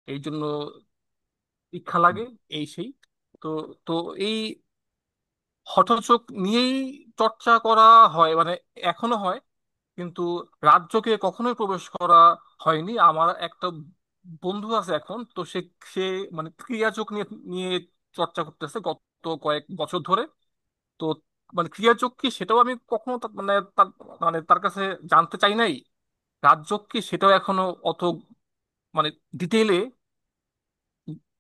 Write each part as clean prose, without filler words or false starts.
এই জন্য ইচ্ছা লাগে, এই সেই। তো তো এই হঠযোগ নিয়েই চর্চা করা হয়, মানে এখনো হয়, কিন্তু রাজ্যকে কখনোই প্রবেশ করা হয়নি। আমার একটা বন্ধু আছে এখন, তো সে সে মানে ক্রিয়াযোগ নিয়ে নিয়ে চর্চা করতেছে গত কয়েক বছর ধরে। তো মানে ক্রিয়াযোগ কি সেটাও আমি কখনো তার কাছে জানতে চাই নাই। রাজযোগ কি সেটাও এখনো অত মানে ডিটেইলে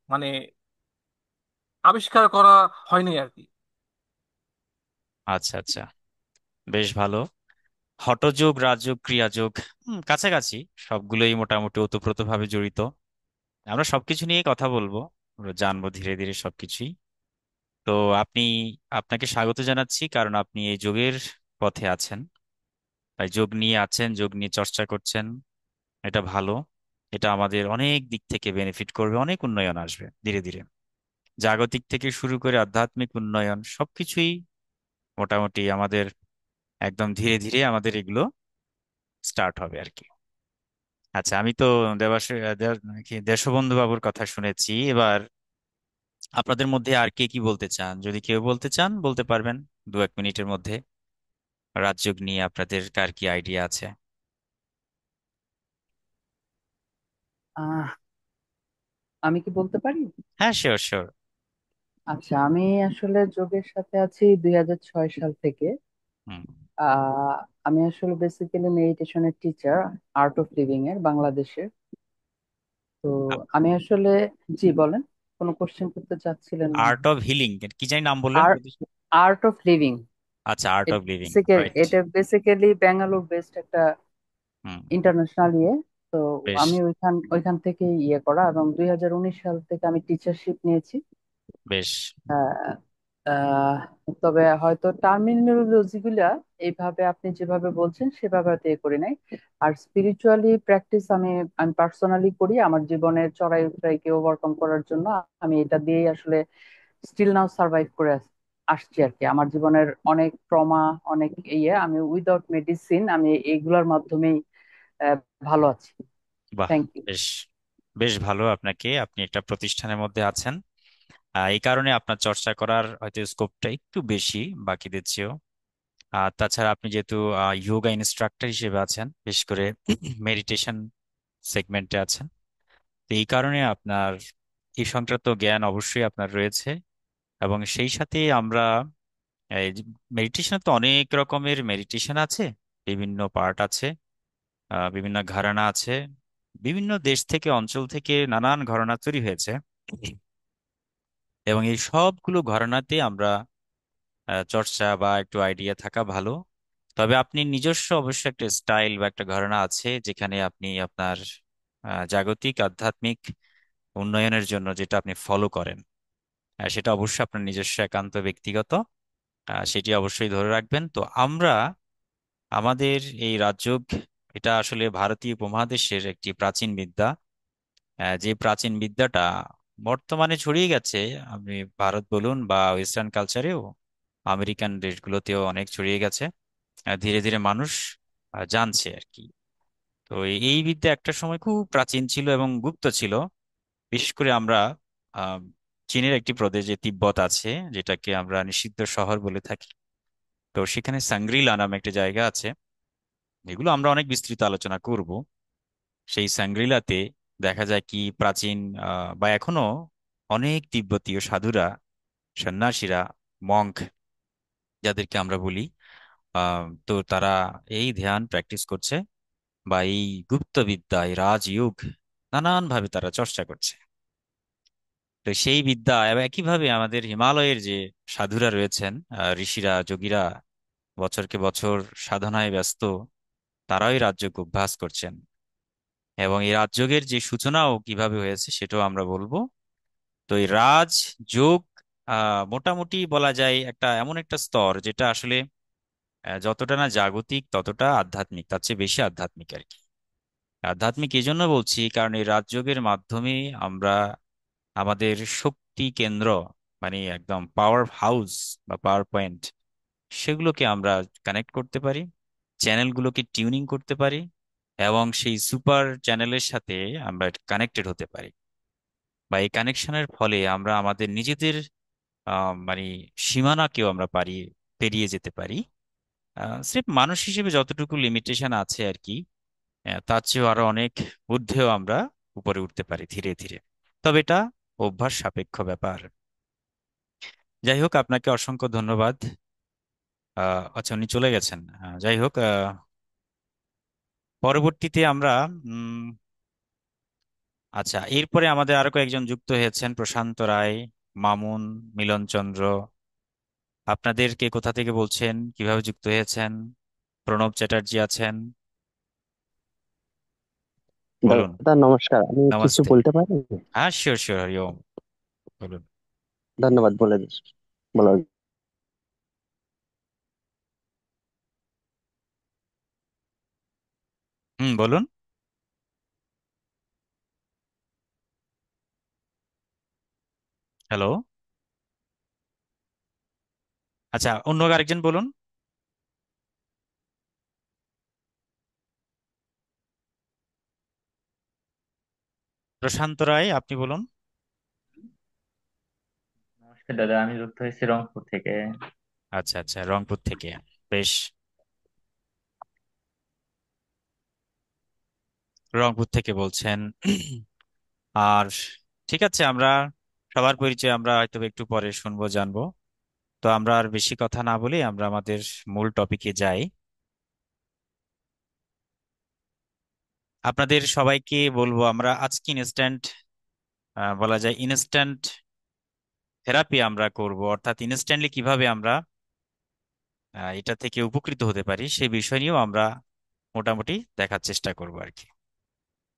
মানে আবিষ্কার করা হয়নি আর কি। আচ্ছা আচ্ছা, বেশ ভালো। হঠযোগ, রাজযোগ, ক্রিয়াযোগ, কাছাকাছি। সবগুলোই মোটামুটি ওতপ্রোতভাবে জড়িত। আমরা সবকিছু নিয়ে কথা বলবো, আমরা জানবো ধীরে ধীরে সবকিছুই। তো আপনি, আপনাকে স্বাগত জানাচ্ছি, কারণ আপনি এই যোগের পথে আছেন। তাই যোগ নিয়ে আছেন, যোগ নিয়ে চর্চা করছেন, এটা ভালো। এটা আমাদের অনেক দিক থেকে বেনিফিট করবে, অনেক উন্নয়ন আসবে ধীরে ধীরে। জাগতিক থেকে শুরু করে আধ্যাত্মিক উন্নয়ন সবকিছুই মোটামুটি আমাদের একদম ধীরে ধীরে আমাদের এগুলো স্টার্ট হবে আর কি। আচ্ছা, আমি তো দেবাশ কি দেশবন্ধু বাবুর কথা শুনেছি। এবার আপনাদের মধ্যে আর কে কি বলতে চান? যদি কেউ বলতে চান বলতে পারবেন 2-1 মিনিটের মধ্যে। রাজযোগ নিয়ে আপনাদের কার কি আইডিয়া আছে? আহ আমি কি বলতে পারি? হ্যাঁ, শিওর শিওর। আচ্ছা, আমি আসলে যোগের সাথে আছি 2006 সাল থেকে। হুম। আহ আমি আসলে বেসিক্যালি মেডিটেশনের টিচার, আর্ট অফ লিভিং এর বাংলাদেশের। তো আমি আসলে, জি বলেন, কোনো কোশ্চেন করতে চাচ্ছিলেন মনে আর্ট হয়। অফ হিলিং, কি জানি নাম বললেন আর প্রতিষ্ঠা? আর্ট অফ লিভিং, আচ্ছা, আর্ট অফ লিভিং, রাইট। এটা বেসিক্যালি ব্যাঙ্গালোর বেসড একটা হুম। ইন্টারন্যাশনাল ইয়ে। তো বেশ আমি ওইখান থেকে ইয়ে করা, এবং 2019 সাল থেকে আমি টিচারশিপ নিয়েছি। বেশ। আহ, আহ, তবে হয়তো টার্মিনোলজি গুলা এইভাবে আপনি যেভাবে বলছেন সেভাবে হয়তো এ করি নাই। আর স্পিরিচুয়ালি প্র্যাকটিস আমি আমি পার্সোনালি করি আমার জীবনের চড়াই উতরাইকে ওভারকাম করার জন্য। আমি এটা দিয়েই আসলে স্টিল নাও সার্ভাইভ করে আসছি আর কি। আমার জীবনের অনেক ট্রমা, অনেক ইয়ে, আমি উইদাউট মেডিসিন আমি এইগুলোর মাধ্যমেই আহ, ভালো আছি। বাহ। Thank you. বেশ, বেশ ভালো। আপনি একটা প্রতিষ্ঠানের মধ্যে আছেন, এই কারণে আপনার চর্চা করার হয়তো স্কোপটা একটু বেশি বাকিদের চেয়েও। আর তাছাড়া আপনি যেহেতু যোগা ইনস্ট্রাক্টর হিসেবে আছেন, বিশেষ করে মেডিটেশন সেগমেন্টে আছেন, তো এই কারণে আপনার এই সংক্রান্ত জ্ঞান অবশ্যই আপনার রয়েছে। এবং সেই সাথে আমরা এই মেডিটেশন তো অনেক রকমের মেডিটেশন আছে, বিভিন্ন পার্ট আছে, বিভিন্ন ঘরানা আছে। বিভিন্ন দেশ থেকে, অঞ্চল থেকে নানান ঘরানা তৈরি হয়েছে, এবং এই সবগুলো ঘরানাতে আমরা চর্চা বা একটু আইডিয়া থাকা ভালো। তবে আপনি নিজস্ব অবশ্য একটা স্টাইল বা একটা ঘরানা আছে, যেখানে আপনি আপনার জাগতিক আধ্যাত্মিক উন্নয়নের জন্য যেটা আপনি ফলো করেন, সেটা অবশ্যই আপনার নিজস্ব একান্ত ব্যক্তিগত। সেটি অবশ্যই ধরে রাখবেন। তো আমরা আমাদের এই রাজযোগ, এটা আসলে ভারতীয় উপমহাদেশের একটি প্রাচীন বিদ্যা। যে প্রাচীন বিদ্যাটা বর্তমানে ছড়িয়ে গেছে। আপনি ভারত বলুন বা ওয়েস্টার্ন কালচারেও, আমেরিকান দেশগুলোতেও অনেক ছড়িয়ে গেছে। ধীরে ধীরে মানুষ জানছে আর কি। তো এই বিদ্যা একটা সময় খুব প্রাচীন ছিল এবং গুপ্ত ছিল। বিশেষ করে আমরা আহ চীনের একটি প্রদেশ যে তিব্বত আছে, যেটাকে আমরা নিষিদ্ধ শহর বলে থাকি, তো সেখানে সাংগ্রিলা নামে একটা জায়গা আছে। এগুলো আমরা অনেক বিস্তৃত আলোচনা করব। সেই সাংগ্রিলাতে দেখা যায় কি প্রাচীন বা এখনো অনেক তিব্বতীয় সাধুরা, সন্ন্যাসীরা, মঙ্ক যাদেরকে আমরা বলি, তো তারা এই ধ্যান প্র্যাকটিস করছে, বা এই গুপ্ত বিদ্যা, এই রাজযোগ নানান ভাবে তারা চর্চা করছে। তো সেই বিদ্যা এবং একইভাবে আমাদের হিমালয়ের যে সাধুরা রয়েছেন, ঋষিরা, যোগীরা, বছরকে বছর সাধনায় ব্যস্ত, তারাও এই রাজযোগ অভ্যাস করছেন। এবং এই রাজযোগের যে সূচনাও কিভাবে হয়েছে সেটাও আমরা বলবো। তো এই রাজযোগ মোটামুটি বলা যায় একটা এমন একটা স্তর যেটা আসলে যতটা না জাগতিক ততটা আধ্যাত্মিক, তার চেয়ে বেশি আধ্যাত্মিক আর কি। আধ্যাত্মিক এই জন্য বলছি কারণ এই রাজযোগের মাধ্যমে আমরা আমাদের শক্তি কেন্দ্র, মানে একদম পাওয়ার হাউস বা পাওয়ার পয়েন্ট, সেগুলোকে আমরা কানেক্ট করতে পারি, চ্যানেলগুলোকে টিউনিং করতে পারি, এবং সেই সুপার চ্যানেলের সাথে আমরা কানেক্টেড হতে পারি। বা এই কানেকশনের ফলে আমরা আমাদের নিজেদের মানে সীমানাকেও আমরা পেরিয়ে যেতে পারি। স্রেফ মানুষ হিসেবে যতটুকু লিমিটেশন আছে আর কি, তার চেয়েও আরো অনেক ঊর্ধ্বেও আমরা উপরে উঠতে পারি ধীরে ধীরে। তবে এটা অভ্যাস সাপেক্ষ ব্যাপার। যাই হোক, আপনাকে অসংখ্য ধন্যবাদ। আচ্ছা, উনি চলে গেছেন। যাই হোক, পরবর্তীতে আমরা উম আচ্ছা, এরপরে আমাদের আরো কয়েকজন যুক্ত হয়েছেন: প্রশান্ত রায়, মামুন, মিলন চন্দ্র। আপনাদের কে কোথা থেকে বলছেন, কিভাবে যুক্ত হয়েছেন? প্রণব চ্যাটার্জি আছেন, বলুন। দাদা নমস্কার, আমি কিছু নমস্তে। বলতে পারি? হ্যাঁ, শিওর শিওর, হরি ওম, বলুন। ধন্যবাদ বলার। হুম, বলুন। হ্যালো। আচ্ছা, অন্য আরেকজন বলুন। প্রশান্ত রায়, আপনি বলুন। নমস্কার দাদা, আমি যুক্ত হয়েছি রংপুর থেকে। আচ্ছা আচ্ছা, রংপুর থেকে। বেশ, রংপুর থেকে বলছেন। আর ঠিক আছে, আমরা সবার পরিচয় আমরা হয়তো একটু পরে শুনবো, জানবো। তো আমরা আর বেশি কথা না বলে আমরা আমাদের মূল টপিকে যাই। আপনাদের সবাইকে বলবো, আমরা আজকে ইনস্ট্যান্ট, বলা যায় ইনস্ট্যান্ট থেরাপি আমরা করব, অর্থাৎ ইনস্ট্যান্টলি কিভাবে আমরা এটা থেকে উপকৃত হতে পারি সেই বিষয় নিয়েও আমরা মোটামুটি দেখার চেষ্টা করব আর কি।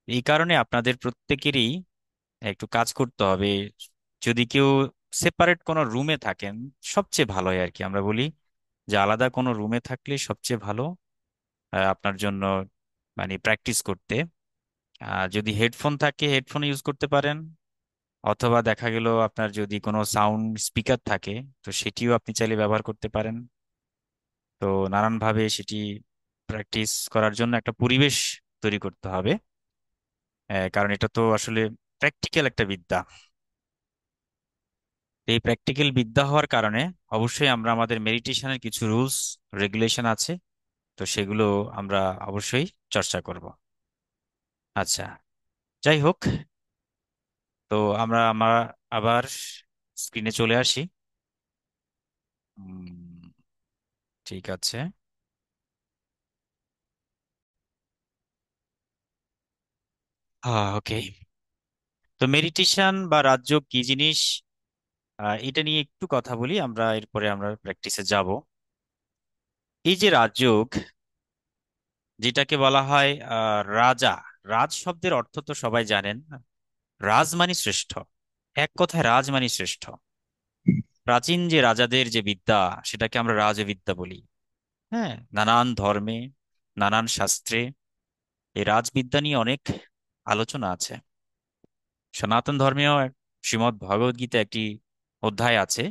এই কারণে আপনাদের প্রত্যেকেরই একটু কাজ করতে হবে। যদি কেউ সেপারেট কোনো রুমে থাকেন, সবচেয়ে ভালো হয় আর কি। আমরা বলি যে আলাদা কোনো রুমে থাকলে সবচেয়ে ভালো আপনার জন্য, মানে প্র্যাকটিস করতে। যদি হেডফোন থাকে, হেডফোন ইউজ করতে পারেন, অথবা দেখা গেল আপনার যদি কোনো সাউন্ড স্পিকার থাকে, তো সেটিও আপনি চাইলে ব্যবহার করতে পারেন। তো নানানভাবে সেটি প্র্যাকটিস করার জন্য একটা পরিবেশ তৈরি করতে হবে। কারণ এটা তো আসলে প্র্যাকটিক্যাল একটা বিদ্যা। এই প্র্যাকটিক্যাল বিদ্যা হওয়ার কারণে অবশ্যই আমরা আমাদের মেডিটেশনের কিছু রুলস রেগুলেশন আছে, তো সেগুলো আমরা অবশ্যই চর্চা করব। আচ্ছা, যাই হোক, তো আমরা আবার স্ক্রিনে চলে আসি। উম, ঠিক আছে। ওকে, তো মেডিটেশন বা রাজযোগ কি জিনিস, এটা নিয়ে একটু কথা বলি, আমরা এরপরে আমরা প্র্যাকটিসে যাব। এই যে রাজযোগ, যেটাকে বলা হয় রাজা, রাজ শব্দের অর্থ তো সবাই জানেন। রাজ মানে শ্রেষ্ঠ, এক কথায় রাজ মানে শ্রেষ্ঠ। প্রাচীন যে রাজাদের যে বিদ্যা, সেটাকে আমরা রাজবিদ্যা বলি। হ্যাঁ, নানান ধর্মে, নানান শাস্ত্রে এই রাজবিদ্যা নিয়ে অনেক আলোচনা আছে। সনাতন ধর্মেও শ্রীমদ্ ভগবদ গীতা একটি অধ্যায় আছে,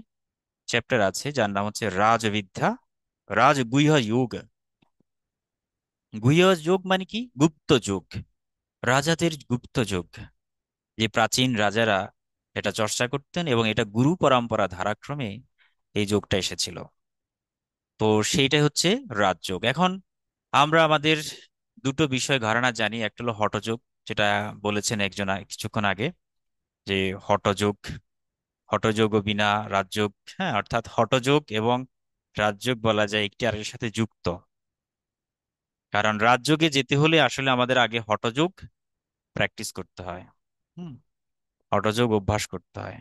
চ্যাপ্টার আছে, যার নাম হচ্ছে রাজবিদ্যা, রাজগুহ্য যোগ। গুহ্য যোগ মানে কি? গুপ্ত যোগ, রাজাদের গুপ্ত যোগ, যে প্রাচীন রাজারা এটা চর্চা করতেন এবং এটা গুরু পরম্পরা ধারাক্রমে এই যোগটা এসেছিল। তো সেইটাই হচ্ছে রাজযোগ। এখন আমরা আমাদের দুটো বিষয় ধারণা জানি, একটা হলো হঠযোগ, যেটা বলেছেন একজন কিছুক্ষণ আগে, যে হঠযোগ, হঠযোগ ও বিনা রাজযোগ। হ্যাঁ, অর্থাৎ হঠযোগ এবং রাজযোগ বলা যায় একটি আরেকটির সাথে যুক্ত। কারণ রাজযোগে যেতে হলে আসলে আমাদের আগে হঠযোগ প্র্যাকটিস করতে হয়। হুম, হঠযোগ অভ্যাস করতে হয়।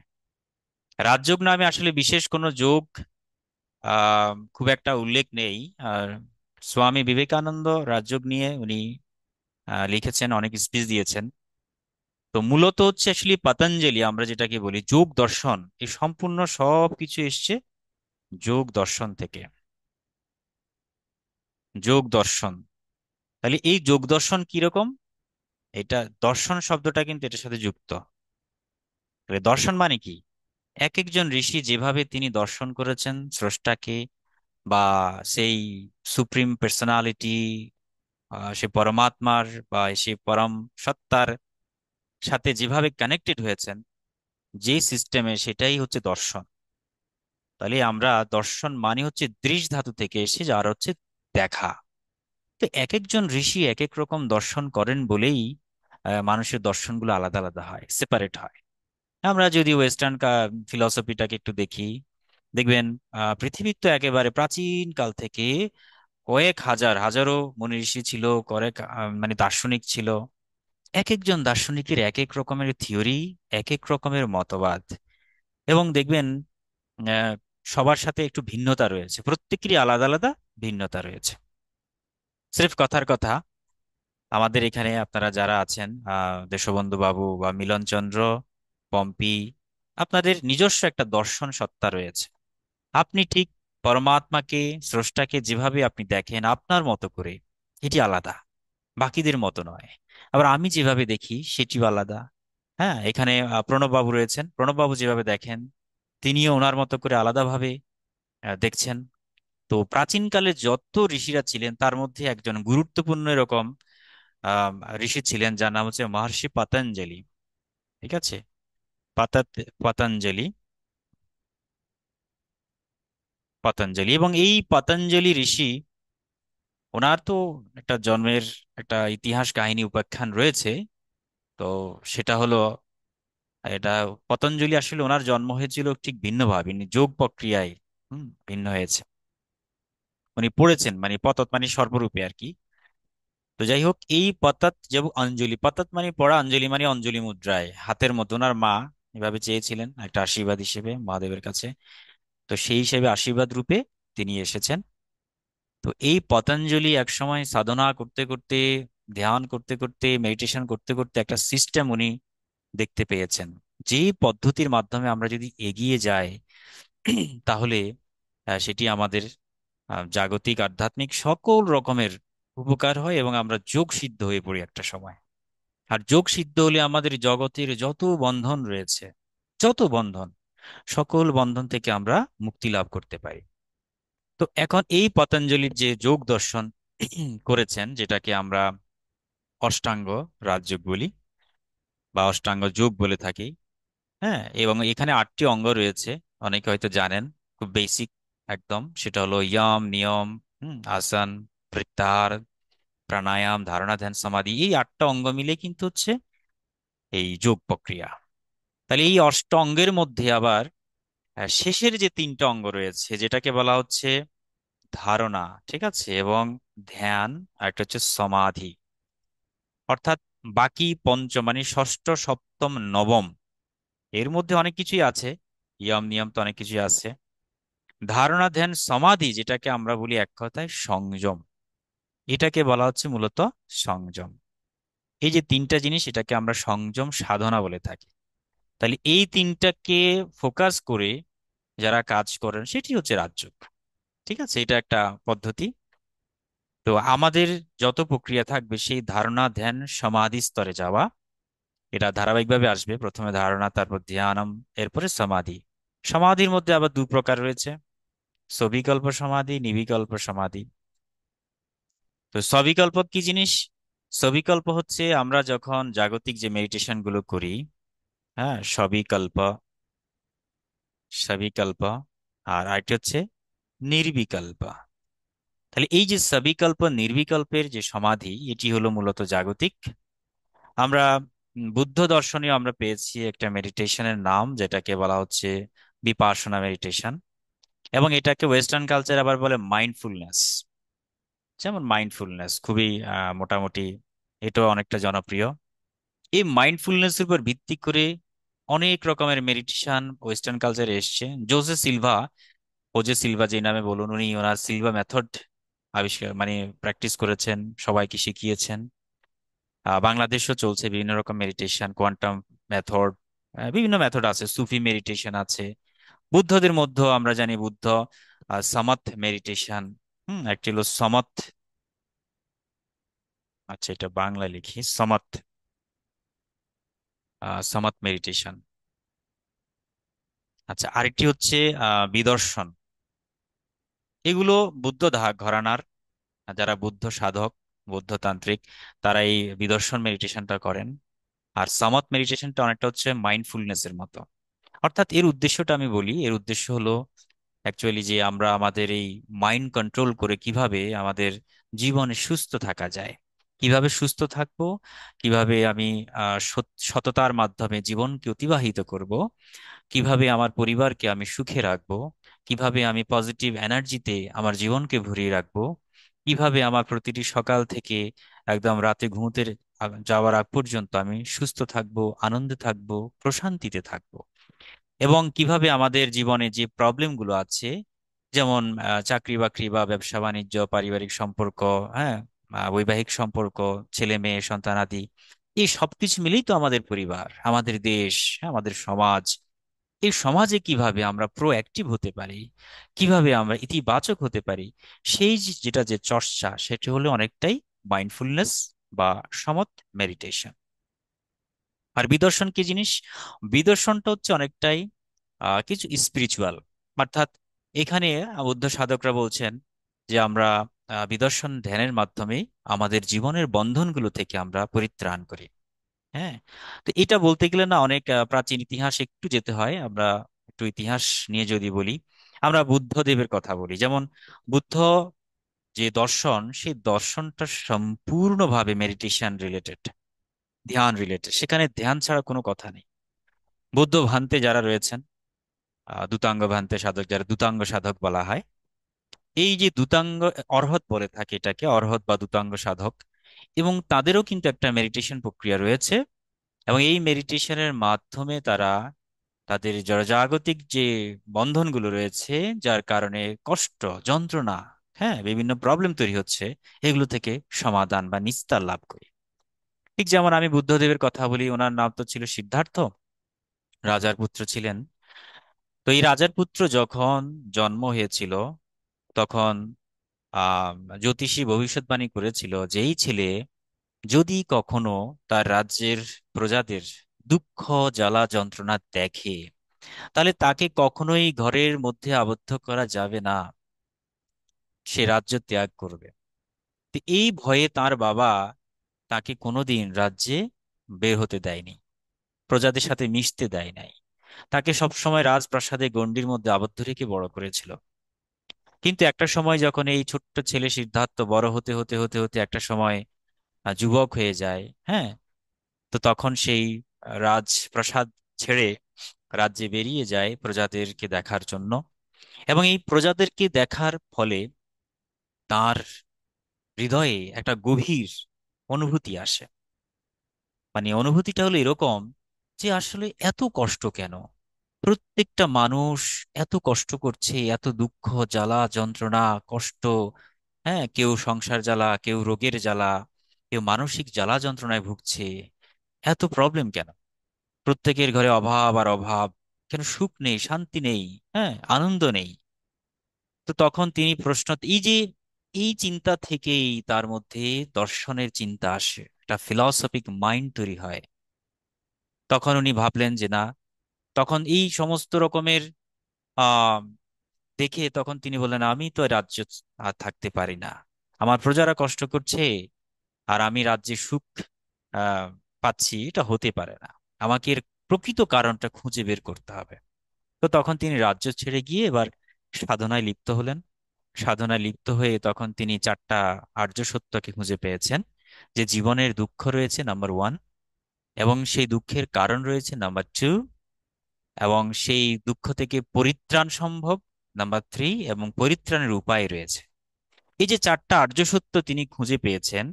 রাজযোগ নামে আসলে বিশেষ কোনো যোগ খুব একটা উল্লেখ নেই। আর স্বামী বিবেকানন্দ রাজযোগ নিয়ে উনি লিখেছেন, অনেক স্পিচ দিয়েছেন। তো মূলত হচ্ছে আসলে পতঞ্জলি, আমরা যেটাকে বলি যোগ দর্শন, এই সম্পূর্ণ সব কিছু এসছে যোগ দর্শন থেকে। যোগ দর্শন, তাহলে এই যোগ দর্শন কিরকম? এটা দর্শন শব্দটা কিন্তু এটার সাথে যুক্ত। তাহলে দর্শন মানে কি? এক একজন ঋষি যেভাবে তিনি দর্শন করেছেন স্রষ্টাকে, বা সেই সুপ্রিম পার্সোনালিটি, সে পরমাত্মার বা সে পরম সত্তার সাথে যেভাবে কানেক্টেড হয়েছেন, যে সিস্টেমে, সেটাই হচ্ছে দর্শন। তাহলে আমরা দর্শন মানে হচ্ছে দৃশ ধাতু থেকে এসে, যার হচ্ছে দেখা। তো এক একজন ঋষি এক এক রকম দর্শন করেন বলেই মানুষের দর্শনগুলো আলাদা আলাদা হয়, সেপারেট হয়। আমরা যদি ওয়েস্টার্ন ফিলসফিটাকে একটু দেখি, দেখবেন পৃথিবীর তো একেবারে প্রাচীন কাল থেকে কয়েক হাজার হাজারো মনীষী ঋষি ছিল, কয়েক মানে দার্শনিক ছিল। এক একজন দার্শনিকের এক এক রকমের থিওরি, এক এক রকমের মতবাদ। এবং দেখবেন আহ, সবার সাথে একটু ভিন্নতা রয়েছে, প্রত্যেকেরই আলাদা আলাদা ভিন্নতা রয়েছে। স্রেফ কথার কথা, আমাদের এখানে আপনারা যারা আছেন, দেশবন্ধু বাবু বা মিলন চন্দ্র, পম্পি, আপনাদের নিজস্ব একটা দর্শন সত্তা রয়েছে। আপনি ঠিক পরমাত্মাকে, স্রষ্টাকে যেভাবে আপনি দেখেন আপনার মতো করে, এটি আলাদা, বাকিদের মতো নয়। আবার আমি যেভাবে দেখি সেটিও আলাদা। হ্যাঁ, এখানে প্রণব বাবু রয়েছেন, প্রণব বাবু যেভাবে দেখেন তিনিও ওনার মতো করে আলাদাভাবে দেখছেন। তো প্রাচীনকালে যত ঋষিরা ছিলেন তার মধ্যে একজন গুরুত্বপূর্ণ এরকম আহ ঋষি ছিলেন, যার নাম হচ্ছে মহর্ষি পতঞ্জলি। ঠিক আছে, পতঞ্জলি, পতঞ্জলি। এবং এই পতঞ্জলি ঋষি, ওনার তো একটা জন্মের একটা ইতিহাস কাহিনী উপাখ্যান রয়েছে। তো সেটা হলো, এটা পতঞ্জলি আসলে ওনার জন্ম হয়েছিল ঠিক ভিন্নভাবে, উনি যোগ প্রক্রিয়ায় ভিন্ন হয়েছে। উনি পড়েছেন মানে পতত মানে সর্বরূপে আর কি। তো যাই হোক, এই পতত যে অঞ্জলি, পতত মানে পড়া, অঞ্জলি মানে অঞ্জলি মুদ্রায় হাতের মতো, ওনার মা এভাবে চেয়েছিলেন একটা আশীর্বাদ হিসেবে মহাদেবের কাছে। তো সেই হিসেবে আশীর্বাদ রূপে তিনি এসেছেন। তো এই পতঞ্জলি একসময় সাধনা করতে করতে, ধ্যান করতে করতে, মেডিটেশন করতে করতে একটা সিস্টেম উনি দেখতে পেয়েছেন, যে পদ্ধতির মাধ্যমে আমরা যদি এগিয়ে যাই তাহলে সেটি আমাদের জাগতিক আধ্যাত্মিক সকল রকমের উপকার হয়, এবং আমরা যোগ সিদ্ধ হয়ে পড়ি একটা সময়। আর যোগ সিদ্ধ হলে আমাদের জগতের যত বন্ধন রয়েছে, যত বন্ধন, সকল বন্ধন থেকে আমরা মুক্তি লাভ করতে পারি। তো এখন এই পতঞ্জলির যে যোগ দর্শন করেছেন, যেটাকে আমরা অষ্টাঙ্গ রাজযোগ বলি বা অষ্টাঙ্গ যোগ বলে থাকি। হ্যাঁ, এবং এখানে 8টি অঙ্গ রয়েছে, অনেকে হয়তো জানেন, খুব বেসিক একদম। সেটা হলো ইয়ম, নিয়ম, আসন, প্রত্যাহার, প্রাণায়াম, ধারণা, ধ্যান, সমাধি। এই 8টা অঙ্গ মিলে কিন্তু হচ্ছে এই যোগ প্রক্রিয়া। তাহলে এই অঙ্গের মধ্যে আবার শেষের যে 3টা অঙ্গ রয়েছে, যেটাকে বলা হচ্ছে ধারণা, ঠিক আছে, এবং ধ্যান, আর একটা হচ্ছে সমাধি। অর্থাৎ বাকি মানে ষষ্ঠ, সপ্তম, নবম, এর মধ্যে অনেক কিছুই আছে, ইয়ম নিয়ম তো অনেক কিছুই আছে। ধারণা, ধ্যান, সমাধি, যেটাকে আমরা বলি এক কথায় সংযম, এটাকে বলা হচ্ছে মূলত সংযম। এই যে 3টা জিনিস, এটাকে আমরা সংযম সাধনা বলে থাকি। তাহলে এই 3টাকে ফোকাস করে যারা কাজ করেন সেটি হচ্ছে রাজযোগ। ঠিক আছে, এটা একটা পদ্ধতি। তো আমাদের যত প্রক্রিয়া থাকবে সেই ধারণা, ধ্যান, সমাধি স্তরে যাওয়া, এটা ধারাবাহিকভাবে আসবে। প্রথমে ধারণা, তারপর ধ্যানম, এরপরে সমাধি। সমাধির মধ্যে আবার 2 প্রকার রয়েছে, সবিকল্প সমাধি, নির্বিকল্প সমাধি। তো সবিকল্প কি জিনিস? সবিকল্প হচ্ছে আমরা যখন জাগতিক যে মেডিটেশন গুলো করি, হ্যাঁ, সবিকল্প, সবিকল্প। আর আরেকটি হচ্ছে নির্বিকল্প। তাহলে এই যে সবিকল্প নির্বিকল্পের যে সমাধি, এটি হলো মূলত জাগতিক। আমরা বুদ্ধ দর্শনেও আমরা পেয়েছি একটা মেডিটেশনের নাম, যেটাকে বলা হচ্ছে বিপাশনা মেডিটেশন। এবং এটাকে ওয়েস্টার্ন কালচার আবার বলে মাইন্ডফুলনেস। যেমন মাইন্ডফুলনেস খুবই মোটামুটি এটাও অনেকটা জনপ্রিয়। এই মাইন্ডফুলনেসের উপর ভিত্তি করে অনেক রকমের মেডিটেশন ওয়েস্টার্ন কালচারে এসছে। ওজে সিলভা যে নামে বলুন, উনি ওনার সিলভা মেথড আবিষ্কার মানে প্র্যাকটিস করেছেন, সবাইকে শিখিয়েছেন। বাংলাদেশও চলছে বিভিন্ন রকম মেডিটেশন, কোয়ান্টাম মেথড, বিভিন্ন মেথড আছে, সুফি মেডিটেশন আছে। বুদ্ধদের মধ্যেও আমরা জানি বুদ্ধ সামাথ মেডিটেশন, একটি হলো সমাথ। আচ্ছা, এটা বাংলায় লিখি, সমাথ, সমাথ মেডিটেশন। আচ্ছা, আরেকটি হচ্ছে বিদর্শন। এগুলো বুদ্ধ ঘরানার, যারা বুদ্ধ সাধক, বৌদ্ধ তান্ত্রিক, তারা এই বিদর্শন মেডিটেশনটা করেন। আর সামাথ মেডিটেশনটা অনেকটা হচ্ছে মাইন্ডফুলনেস এর মতো। অর্থাৎ এর উদ্দেশ্যটা আমি বলি, এর উদ্দেশ্য হলো অ্যাকচুয়ালি যে আমরা আমাদের এই মাইন্ড কন্ট্রোল করে কিভাবে আমাদের জীবনে সুস্থ থাকা যায়, কিভাবে সুস্থ থাকবো, কিভাবে আমি সততার মাধ্যমে জীবনকে অতিবাহিত করব, কিভাবে আমার পরিবারকে আমি সুখে রাখবো, কিভাবে আমি পজিটিভ এনার্জিতে আমার জীবনকে ভরিয়ে রাখবো, কিভাবে আমার প্রতিটি সকাল থেকে একদম রাতে ঘুমোতে যাওয়ার আগ পর্যন্ত আমি সুস্থ থাকবো, আনন্দে থাকবো, প্রশান্তিতে থাকবো, এবং কিভাবে আমাদের জীবনে যে প্রবলেমগুলো আছে, যেমন চাকরি বাকরি বা ব্যবসা বাণিজ্য, পারিবারিক সম্পর্ক, হ্যাঁ, বৈবাহিক সম্পর্ক, ছেলে মেয়ে সন্তানাদি, এই সবকিছু মিলেই তো আমাদের পরিবার, আমাদের দেশ, হ্যাঁ, আমাদের সমাজ। এই সমাজে কিভাবে আমরা প্রোঅ্যাক্টিভ হতে পারি, কিভাবে আমরা ইতিবাচক হতে পারি, সেই যেটা যে চর্চা, সেটা হলো অনেকটাই মাইন্ডফুলনেস বা সমত মেডিটেশন। আর বিদর্শন কি জিনিস? বিদর্শনটা হচ্ছে অনেকটাই কিছু স্পিরিচুয়াল। অর্থাৎ এখানে বৌদ্ধ সাধকরা বলছেন যে আমরা বিদর্শন ধ্যানের মাধ্যমে আমাদের জীবনের বন্ধনগুলো থেকে আমরা পরিত্রাণ করি। হ্যাঁ, তো এটা বলতে গেলে না অনেক প্রাচীন ইতিহাস একটু যেতে হয়। আমরা একটু ইতিহাস নিয়ে যদি বলি, আমরা বুদ্ধদেবের কথা বলি, যেমন বুদ্ধ যে দর্শন, সেই দর্শনটা সম্পূর্ণভাবে মেডিটেশন রিলেটেড, ধ্যান রিলেটেড। সেখানে ধ্যান ছাড়া কোনো কথা নেই। বৌদ্ধ ভান্তে যারা রয়েছেন, দূতাঙ্গ ভান্তে সাধক, যারা দূতাঙ্গ সাধক বলা হয়, এই যে দূতাঙ্গ, অর্হত বলে থাকে এটাকে, অর্হত বা দূতাঙ্গ সাধক, এবং তাদেরও কিন্তু একটা মেডিটেশন প্রক্রিয়া রয়েছে। এবং এই মেডিটেশনের মাধ্যমে তারা তাদের জড়জাগতিক যে বন্ধনগুলো রয়েছে, যার কারণে কষ্ট, যন্ত্রণা, হ্যাঁ, বিভিন্ন প্রবলেম তৈরি হচ্ছে, এগুলো থেকে সমাধান বা নিস্তার লাভ করে। ঠিক যেমন আমি বুদ্ধদেবের কথা বলি, ওনার নাম তো ছিল সিদ্ধার্থ, রাজার পুত্র ছিলেন। তো এই রাজার পুত্র যখন জন্ম হয়েছিল, তখন আহ জ্যোতিষী ভবিষ্যৎবাণী করেছিল যে এই ছেলে যদি কখনো তার রাজ্যের প্রজাদের দুঃখ, জ্বালা, যন্ত্রণা দেখে, তাহলে তাকে কখনোই ঘরের মধ্যে আবদ্ধ করা যাবে না, সে রাজ্য ত্যাগ করবে। তো এই ভয়ে তার বাবা তাকে কোনোদিন রাজ্যে বের হতে দেয়নি, প্রজাদের সাথে মিশতে দেয় নাই, তাকে সবসময় রাজপ্রাসাদে গণ্ডির মধ্যে আবদ্ধ রেখে বড় করেছিল। কিন্তু একটা সময় যখন এই ছোট্ট ছেলে সিদ্ধার্থ বড় হতে হতে হতে হতে একটা সময় যুবক হয়ে যায়, হ্যাঁ, তো তখন সেই রাজপ্রাসাদ ছেড়ে রাজ্যে বেরিয়ে যায় প্রজাদেরকে দেখার জন্য। এবং এই প্রজাদেরকে দেখার ফলে তার হৃদয়ে একটা গভীর অনুভূতি আসে। মানে অনুভূতিটা হলো এরকম যে আসলে এত কষ্ট কেন, প্রত্যেকটা মানুষ এত কষ্ট করছে, এত দুঃখ, জ্বালা, যন্ত্রণা, কষ্ট, হ্যাঁ, কেউ সংসার জ্বালা, কেউ রোগের জ্বালা, কেউ মানসিক জ্বালা যন্ত্রণায় ভুগছে, এত প্রবলেম কেন? প্রত্যেকের ঘরে অভাব আর অভাব, কেন সুখ নেই, শান্তি নেই, হ্যাঁ, আনন্দ নেই? তো তখন তিনি প্রশ্ন, এই যে এই চিন্তা থেকেই তার মধ্যে দর্শনের চিন্তা আসে, একটা ফিলসফিক মাইন্ড তৈরি হয়। তখন উনি ভাবলেন যে না, তখন এই সমস্ত রকমের আহ দেখে তখন তিনি বললেন, আমি তো রাজ্য আর থাকতে পারি না, আমার প্রজারা কষ্ট করছে আর আমি রাজ্যে সুখ আহ পাচ্ছি, এটা হতে পারে না, আমাকে এর প্রকৃত কারণটা খুঁজে বের করতে হবে। তো তখন তিনি রাজ্য ছেড়ে গিয়ে এবার সাধনায় লিপ্ত হলেন। সাধনায় লিপ্ত হয়ে তখন তিনি চারটা আর্য সত্যকে খুঁজে পেয়েছেন, যে জীবনের দুঃখ রয়েছে নাম্বার ওয়ান, এবং সেই দুঃখের কারণ রয়েছে নাম্বার টু, এবং সেই দুঃখ থেকে পরিত্রাণ সম্ভব নাম্বার থ্রি, এবং পরিত্রাণের উপায় রয়েছে। এই যে চারটা আর্য সত্য তিনি খুঁজে পেয়েছেন,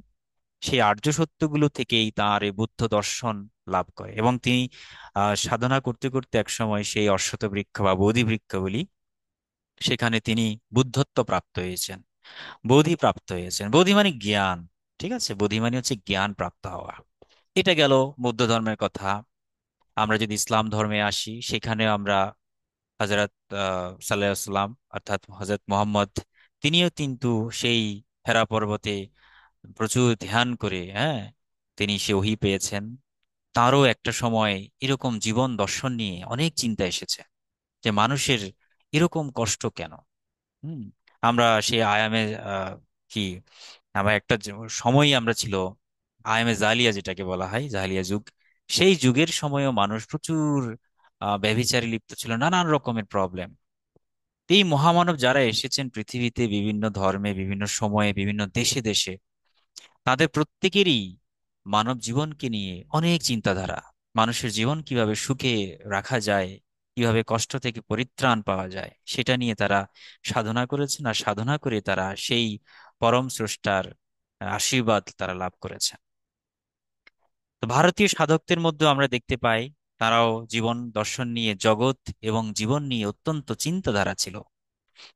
সেই আর্য সত্যগুলো থেকেই তার এই বুদ্ধ দর্শন লাভ করে। এবং তিনি সাধনা করতে করতে একসময় সেই অশ্বত্থ বৃক্ষ বা বোধি বৃক্ষ বলি, সেখানে তিনি বুদ্ধত্ব প্রাপ্ত হয়েছেন, বোধি প্রাপ্ত হয়েছেন। বোধি মানে জ্ঞান, ঠিক আছে, বোধি মানে হচ্ছে জ্ঞান প্রাপ্ত হওয়া। এটা গেল বৌদ্ধ ধর্মের কথা। আমরা যদি ইসলাম ধর্মে আসি, সেখানে আমরা হযরত সাল্লাল্লাহু আলাইহি সাল্লাম, অর্থাৎ হযরত মোহাম্মদ, তিনিও কিন্তু সেই হেরা পর্বতে প্রচুর ধ্যান করে, হ্যাঁ, তিনি সে ওহী পেয়েছেন। তারও একটা সময় এরকম জীবন দর্শন নিয়ে অনেক চিন্তা এসেছে, যে মানুষের এরকম কষ্ট কেন। হুম, আমরা সেই আয়ামে কি, আমরা একটা সময় আমরা ছিল আয়ামে জালিয়া যেটাকে বলা হয়, জাহিলিয়া যুগ, সেই যুগের সময়ও মানুষ প্রচুর ব্যভিচারে লিপ্ত ছিল, নানান রকমের প্রবলেম। এই মহামানব যারা এসেছেন পৃথিবীতে বিভিন্ন ধর্মে, বিভিন্ন সময়ে, বিভিন্ন দেশে দেশে, তাদের প্রত্যেকেরই মানব জীবনকে নিয়ে অনেক চিন্তাধারা। মানুষের জীবন কিভাবে সুখে রাখা যায়, কিভাবে কষ্ট থেকে পরিত্রাণ পাওয়া যায়, সেটা নিয়ে তারা সাধনা করেছেন। আর সাধনা করে তারা সেই পরম স্রষ্টার আশীর্বাদ তারা লাভ করেছেন। তো ভারতীয় সাধকদের মধ্যে আমরা দেখতে পাই তারাও জীবন দর্শন নিয়ে, জগৎ এবং জীবন নিয়ে অত্যন্ত চিন্তাধারা ছিল।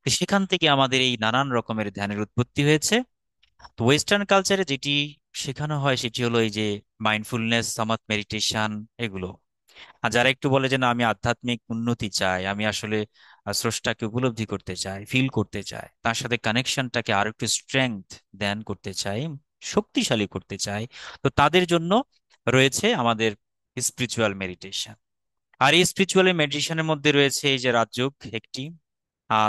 তো সেখান থেকে আমাদের এই নানান রকমের ধ্যানের উৎপত্তি হয়েছে। তো ওয়েস্টার্ন কালচারে যেটি শেখানো হয় সেটি হলো এই যে মাইন্ডফুলনেস, সামাথ, মেডিটেশন, এগুলো। আর যারা একটু বলে যে না, আমি আধ্যাত্মিক উন্নতি চাই, আমি আসলে স্রষ্টাকে উপলব্ধি করতে চাই, ফিল করতে চাই, তার সাথে কানেকশনটাকে আরো একটু স্ট্রেংথ দেন করতে চাই, শক্তিশালী করতে চাই, তো তাদের জন্য রয়েছে আমাদের স্পিরিচুয়াল মেডিটেশন। আর এই স্পিরিচুয়াল মেডিটেশনের মধ্যে রয়েছে এই যে রাজযোগ একটি,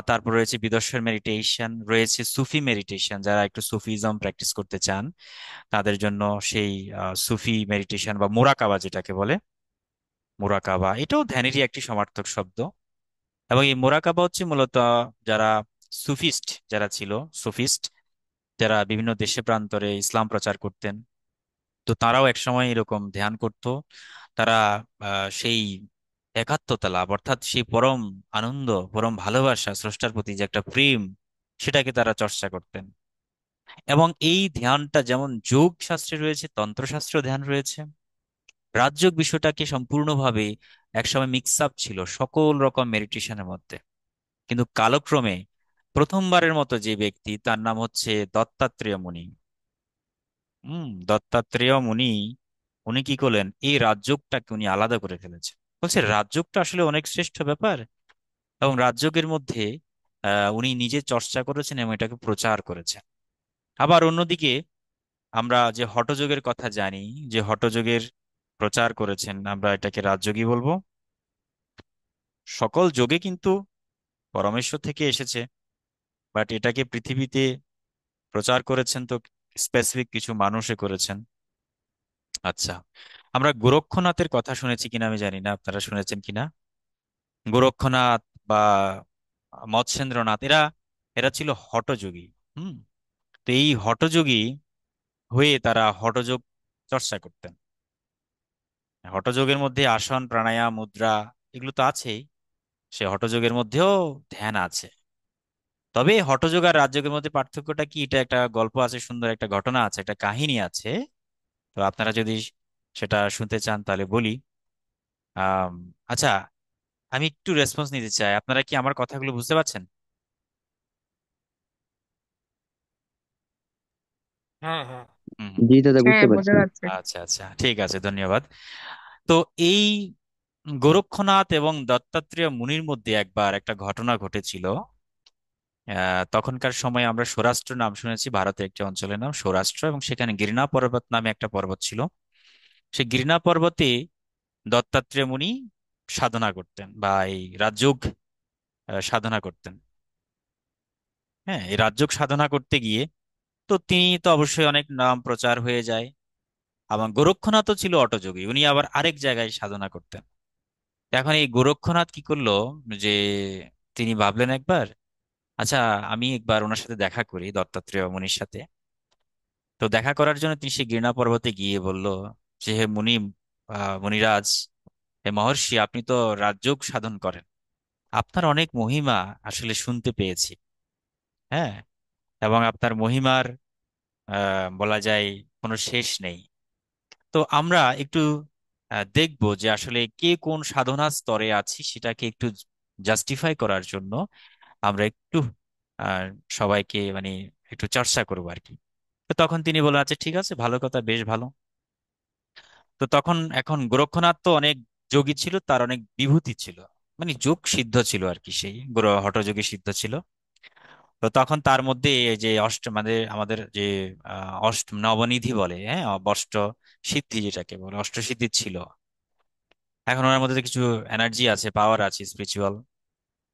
তারপর রয়েছে বিদর্শন মেডিটেশন, রয়েছে সুফি মেডিটেশন। যারা একটু সুফিজম প্র্যাকটিস করতে চান তাদের জন্য সেই সুফি মেডিটেশন বা মোরাকাবা যেটাকে বলে, মোরাকাবা এটাও ধ্যানেরই একটি সমার্থক শব্দ। এবং এই মোরাকাবা হচ্ছে মূলত যারা সুফিস্ট যারা ছিল, সুফিস্ট যারা বিভিন্ন দেশে প্রান্তরে ইসলাম প্রচার করতেন, তো তারাও একসময় এরকম ধ্যান করত। তারা সেই একাত্মতা লাভ, অর্থাৎ সেই পরম আনন্দ, পরম ভালোবাসা, স্রষ্টার প্রতি যে একটা প্রেম, সেটাকে তারা চর্চা করতেন। এবং এই ধ্যানটা যেমন যোগ শাস্ত্রে রয়েছে, তন্ত্রশাস্ত্র ধ্যান রয়েছে, রাজযোগ বিষয়টাকে সম্পূর্ণভাবে একসময় মিক্স আপ ছিল সকল রকম মেডিটেশনের মধ্যে। কিন্তু কালক্রমে প্রথমবারের মতো যে ব্যক্তি, তার নাম হচ্ছে দত্তাত্রেয় মুনি। দত্তাত্রেয় মুনি, উনি কি করলেন, এই রাজযোগটাকে উনি আলাদা করে ফেলেছেন। বলছে রাজযোগটা আসলে অনেক শ্রেষ্ঠ ব্যাপার, এবং রাজযোগের মধ্যে উনি নিজে চর্চা করেছেন এবং এটাকে প্রচার করেছেন। আবার অন্যদিকে আমরা যে হঠযোগের কথা জানি, যে হঠযোগের প্রচার করেছেন, আমরা এটাকে রাজযোগী বলবো। সকল যোগে কিন্তু পরমেশ্বর থেকে এসেছে, বাট এটাকে পৃথিবীতে প্রচার করেছেন তো স্পেসিফিক কিছু মানুষে করেছেন। আচ্ছা, আমরা গোরক্ষনাথের কথা শুনেছি কিনা আমি জানি না, আপনারা শুনেছেন কিনা। গোরক্ষনাথ বা মৎস্যেন্দ্রনাথ, এরা এরা ছিল হঠযোগী। হুম। তো এই হঠযোগী হয়ে তারা হঠযোগ চর্চা করতেন। হঠযোগের মধ্যে আসন, প্রাণায়াম, মুদ্রা, এগুলো তো আছেই। সে হঠযোগের মধ্যেও ধ্যান আছে। তবে হঠযোগ আর রাজযোগের মধ্যে পার্থক্যটা কি, এটা একটা গল্প আছে, সুন্দর একটা ঘটনা আছে, একটা কাহিনী আছে। তো আপনারা যদি সেটা শুনতে চান তাহলে বলি। আম, আচ্ছা, আমি একটু রেসপন্স নিতে চাই। আপনারা কি আমার কথাগুলো বুঝতে পারছেন? হ্যাঁ, হ্যাঁ। হুম হুম। জি দাদা, হ্যাঁ, বুঝতে বোঝা পারছি। যাচ্ছে। আচ্ছা আচ্ছা, ঠিক আছে, ধন্যবাদ। তো এই গোরক্ষনাথ এবং দত্তাত্রেয় মুনির মধ্যে একবার একটা ঘটনা ঘটেছিল। তখনকার সময় আমরা সৌরাষ্ট্র নাম শুনেছি, ভারতের একটি অঞ্চলের নাম সৌরাষ্ট্র, এবং সেখানে গিরনা পর্বত নামে একটা পর্বত ছিল। সেই গিরনা পর্বতে দত্তাত্রেয় মুনি সাধনা করতেন, বা এই রাজযোগ সাধনা করতেন। হ্যাঁ, এই রাজযোগ সাধনা করতে গিয়ে তো তিনি তো অবশ্যই অনেক নাম প্রচার হয়ে যায়। এবং গোরক্ষনাথও ছিল অটোযোগী, উনি আবার আরেক জায়গায় সাধনা করতেন। এখন এই গোরক্ষনাথ কি করলো, যে তিনি ভাবলেন একবার, আচ্ছা আমি একবার ওনার সাথে দেখা করি, দত্তাত্রেয় মুনির সাথে। তো দেখা করার জন্য তিনি সেই গিরনা পর্বতে গিয়ে বলল যে হে মুনি, মুনিরাজ, হে মহর্ষি, আপনি তো রাজযোগ সাধন করেন, আপনার অনেক মহিমা আসলে শুনতে পেয়েছি। হ্যাঁ, এবং আপনার মহিমার বলা যায় কোনো শেষ নেই। তো আমরা একটু দেখবো যে আসলে কে কোন সাধনা স্তরে আছি, সেটাকে একটু জাস্টিফাই করার জন্য আমরা একটু আহ, সবাইকে মানে একটু চর্চা করবো আর কি। তো তখন তিনি বললেন আচ্ছা ঠিক আছে, ভালো কথা, বেশ ভালো। তো তখন এখন গোরক্ষনাথ তো অনেক যোগী ছিল, তার অনেক বিভূতি ছিল, মানে যোগ সিদ্ধ ছিল আর কি, সেই হঠযোগী সিদ্ধ ছিল। তো তখন তার মধ্যে এই যে মানে আমাদের যে অষ্ট নবনিধি বলে, হ্যাঁ, অষ্ট সিদ্ধি যেটাকে বলে, অষ্ট সিদ্ধি ছিল। এখন ওনার মধ্যে তো কিছু এনার্জি আছে, পাওয়ার আছে স্পিরিচুয়াল।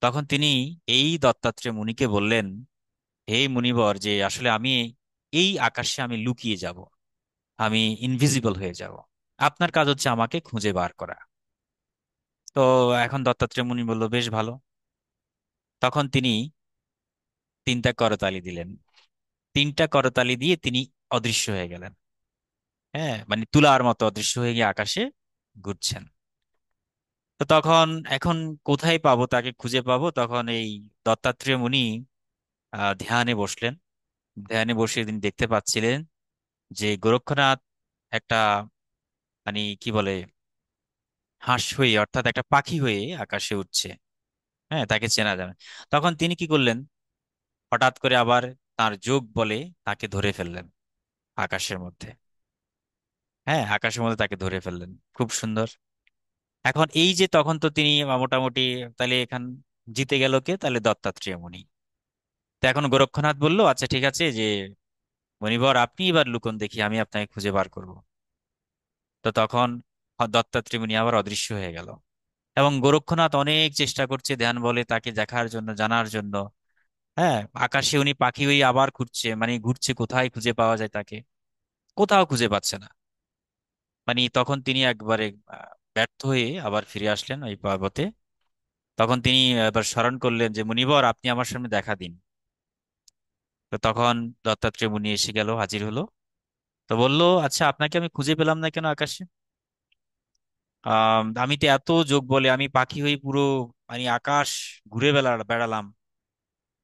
তখন তিনি এই দত্তাত্রেয় মুনিকে বললেন, হে মুনিবর, যে আসলে আমি এই আকাশে আমি লুকিয়ে যাব, আমি ইনভিজিবল হয়ে যাব, আপনার কাজ হচ্ছে আমাকে খুঁজে বার করা। তো এখন দত্তাত্রেয় মুনি বলল বেশ ভালো। তখন তিনি 3টা করতালি দিলেন। 3টা করতালি দিয়ে তিনি অদৃশ্য হয়ে গেলেন। হ্যাঁ, মানে তুলার মতো অদৃশ্য হয়ে গিয়ে আকাশে ঘুরছেন। তো তখন এখন কোথায় পাবো, তাকে খুঁজে পাবো? তখন এই দত্তাত্রেয় মুনি ধ্যানে বসলেন। ধ্যানে বসে তিনি দেখতে পাচ্ছিলেন যে গোরক্ষনাথ একটা, মানে কি বলে, হাঁস হয়ে অর্থাৎ একটা পাখি হয়ে আকাশে উঠছে। হ্যাঁ, তাকে চেনা যাবে। তখন তিনি কি করলেন, হঠাৎ করে আবার তার যোগ বলে তাকে ধরে ফেললেন আকাশের মধ্যে। হ্যাঁ, আকাশের মধ্যে তাকে ধরে ফেললেন। খুব সুন্দর। এখন এই যে তখন তো তিনি মোটামুটি, তাহলে এখান জিতে গেল কে? তাহলে দত্তাত্রেয় মুনি। তো এখন গোরক্ষনাথ বলল আচ্ছা ঠিক আছে, যে মণিবর আপনি এবার লুকোন, দেখি আমি আপনাকে খুঁজে বার করব। তো তখন দত্তাত্রেয় মুনি আবার অদৃশ্য হয়ে গেল। এবং গোরক্ষনাথ অনেক চেষ্টা করছে ধ্যান বলে তাকে দেখার জন্য, জানার জন্য। হ্যাঁ, আকাশে উনি পাখি হয়ে আবার ঘুরছে, মানে ঘুরছে কোথায় খুঁজে পাওয়া যায় তাকে। কোথাও খুঁজে পাচ্ছে না। মানে তখন তিনি একবারে ব্যর্থ হয়ে আবার ফিরে আসলেন ওই পর্বতে। তখন তিনি এবার স্মরণ করলেন যে মুনিবর আপনি আমার সামনে দেখা দিন। তো তখন দত্তাত্রেয় মুনি এসে গেল, হাজির হলো। তো বলল আচ্ছা আপনাকে আমি খুঁজে পেলাম না কেন আকাশে? আমি তো এত যোগ বলে আমি পাখি হয়ে পুরো, মানে আকাশ ঘুরে বেড়ালাম,